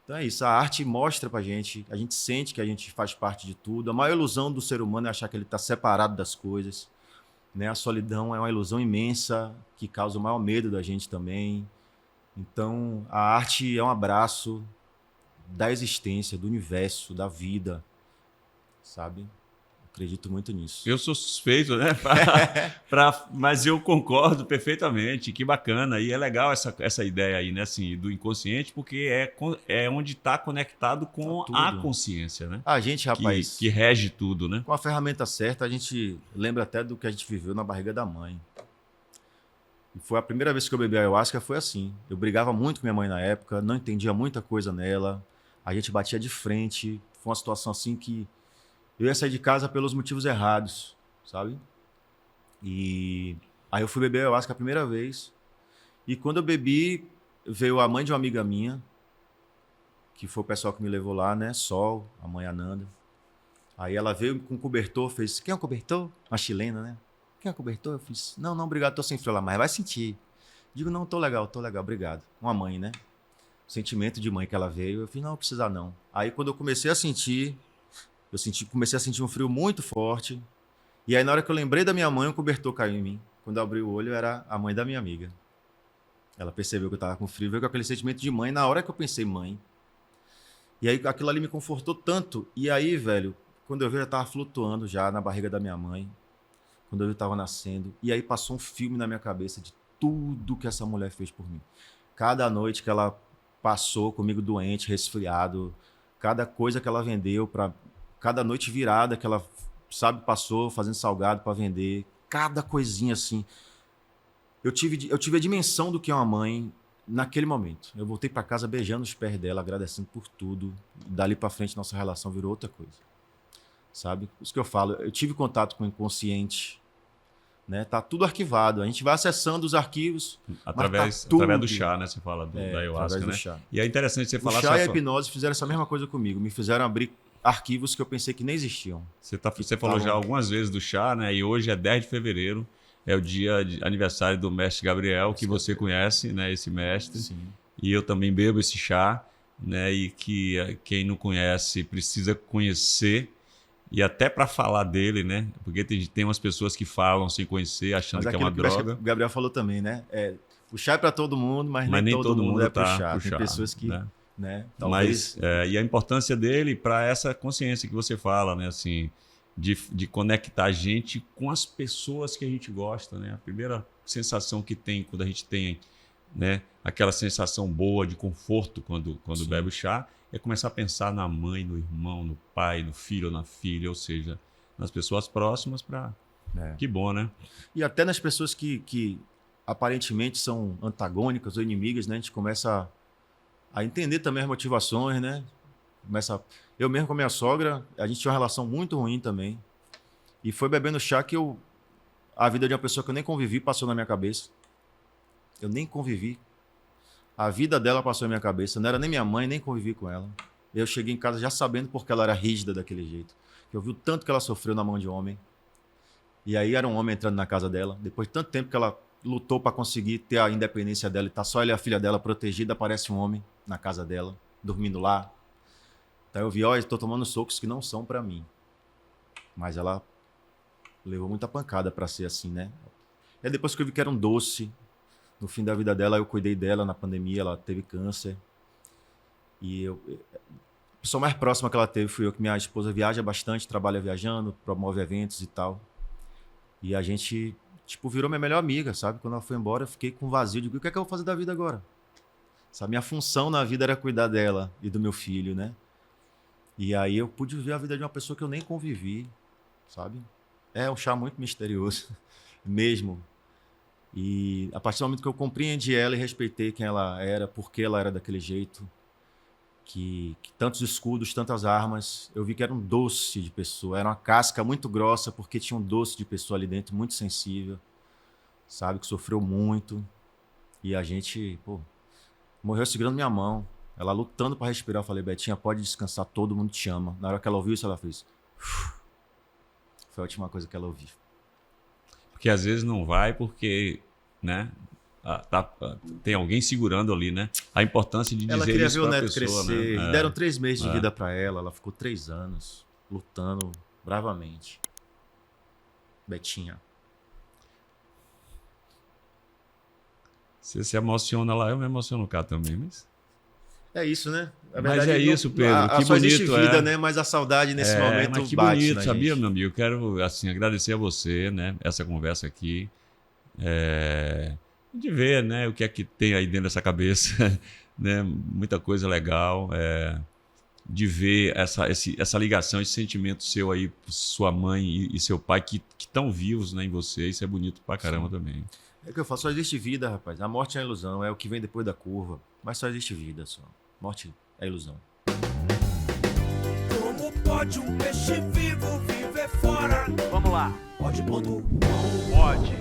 Então é isso. A arte mostra pra gente. A gente sente que a gente faz parte de tudo. A maior ilusão do ser humano é achar que ele está separado das coisas. Né? A solidão é uma ilusão imensa que causa o maior medo da gente também. Então, a arte é um abraço da existência, do universo, da vida, sabe? Acredito muito nisso. Eu sou suspeito, né? Mas eu concordo perfeitamente. Que bacana. E é legal essa ideia aí, né? Assim, do inconsciente, porque é onde está conectado com Tá a tudo. consciência, né? A gente, rapaz, Que rege tudo, né? com a ferramenta certa, a gente lembra até do que a gente viveu na barriga da mãe. E foi a primeira vez que eu bebi ayahuasca, foi assim. Eu brigava muito com minha mãe na época, não entendia muita coisa nela. A gente batia de frente. Foi uma situação assim que eu ia sair de casa pelos motivos errados, sabe? E aí eu fui beber ayahuasca a primeira vez. E quando eu bebi, veio a mãe de uma amiga minha, que foi o pessoal que me levou lá, né? Sol, a mãe Ananda. Aí ela veio com um cobertor, fez: quem é o cobertor? Uma chilena, né? Quem é o cobertor? Eu fiz: não, obrigado, tô sem frio lá, mas vai sentir. Digo: não, tô legal, obrigado. Uma mãe, né? O sentimento de mãe que ela veio, eu fiz: não precisa não. Aí quando eu comecei a sentir, comecei a sentir um frio muito forte. E aí na hora que eu lembrei da minha mãe, o cobertor caiu em mim. Quando eu abri o olho, era a mãe da minha amiga. Ela percebeu que eu tava com frio, veio com aquele sentimento de mãe. Na hora que eu pensei mãe. E aí aquilo ali me confortou tanto. E aí, velho, quando eu vi, eu já tava flutuando já na barriga da minha mãe. Quando eu vi, eu tava nascendo. E aí passou um filme na minha cabeça de tudo que essa mulher fez por mim. Cada noite que ela passou comigo doente, resfriado, cada coisa que ela vendeu para cada noite virada que ela, sabe, passou fazendo salgado para vender, cada coisinha assim. Eu tive a dimensão do que é uma mãe naquele momento. Eu voltei para casa beijando os pés dela, agradecendo por tudo. Dali para frente nossa relação virou outra coisa. Sabe? Isso que eu falo, eu tive contato com o inconsciente, né? Tá tudo arquivado. A gente vai acessando os arquivos Através do chá, né? Você fala da ayahuasca, através né? do chá. E é interessante você falar... O chá e a hipnose fizeram essa mesma coisa comigo. Me fizeram abrir arquivos que eu pensei que nem existiam. Você falou já algumas vezes do chá, né? E hoje é 10 de fevereiro, é o dia de aniversário do mestre Gabriel, que você conhece, né? Esse mestre. Sim. E eu também bebo esse chá, né? E que quem não conhece precisa conhecer. E até para falar dele, né? Porque tem umas pessoas que falam sem conhecer, achando Mas que é uma aquilo droga. o Gabriel falou também, né? O chá é para todo mundo, mas nem todo mundo é pro tá chá. pro Tem chá, pessoas que, né? talvez... Mas, e a importância dele para essa consciência que você fala, né? Assim, de conectar a gente com as pessoas que a gente gosta, né? A primeira sensação que tem quando a gente tem, né? Aquela sensação boa de conforto quando bebe o chá, é começar a pensar na mãe, no irmão, no pai, no filho ou na filha, ou seja, nas pessoas próximas para... Que bom, né? E até nas pessoas que aparentemente são antagônicas ou inimigas, né? A gente começa a entender também as motivações, né? Eu mesmo com a minha sogra, a gente tinha uma relação muito ruim também. E foi bebendo chá que a vida de uma pessoa que eu nem convivi passou na minha cabeça. Eu nem convivi. A vida dela passou na minha cabeça. Não era nem minha mãe, nem convivi com ela. Eu cheguei em casa já sabendo porque ela era rígida daquele jeito. Eu vi o tanto que ela sofreu na mão de homem. E aí era um homem entrando na casa dela. Depois de tanto tempo que ela lutou para conseguir ter a independência dela e tá só ela e a filha dela protegida, aparece um homem na casa dela, dormindo lá. Então eu vi, olha, estou tomando socos que não são para mim. Mas ela levou muita pancada para ser assim, né? E aí depois que eu vi que era um doce, no fim da vida dela, eu cuidei dela na pandemia, ela teve câncer. E a pessoa mais próxima que ela teve fui eu, que minha esposa viaja bastante, trabalha viajando, promove eventos e tal. E a gente, tipo, virou minha melhor amiga, sabe? Quando ela foi embora, eu fiquei com vazio. Digo, o que é que eu vou fazer da vida agora? Sabe? Minha função na vida era cuidar dela e do meu filho, né? E aí eu pude ver a vida de uma pessoa que eu nem convivi, sabe? É um chá muito misterioso, mesmo. E a partir do momento que eu compreendi ela e respeitei quem ela era, por que ela era daquele jeito, que tantos escudos, tantas armas, eu vi que era um doce de pessoa, era uma casca muito grossa, porque tinha um doce de pessoa ali dentro, muito sensível, sabe, que sofreu muito. E a gente, morreu segurando minha mão, ela lutando para respirar. Eu falei, Betinha, pode descansar, todo mundo te ama. Na hora que ela ouviu isso, ela fez... Foi a última coisa que ela ouviu. Porque às vezes não vai porque, né? Tem alguém segurando ali, né? A importância de Ela dizer queria isso ver o para a neto pessoa, crescer. né? Deram 3 meses de vida para ela. Ela ficou 3 anos lutando bravamente. Betinha. Você se emociona lá, eu me emociono cá também, mas... É isso, né? Na Mas verdade, é não- isso, Pedro, que só existe bonito, vida, é. né? Mas a saudade nesse É, momento mas que bate bonito, na sabia, gente. meu amigo? Eu quero, assim, agradecer a você, né? Essa conversa aqui. De ver, né? O que é que tem aí dentro dessa cabeça, né? Muita coisa legal. De ver essa ligação, esse sentimento seu aí, sua mãe e seu pai, que estão vivos, né, em você. Isso é bonito pra caramba também. É o que eu falo, só existe vida, rapaz. A morte é uma ilusão, é o que vem depois da curva. Mas só existe vida, só. Morte é ilusão. Como pode um peixe vivo viver fora? Vamos lá. Pode.com. Pode.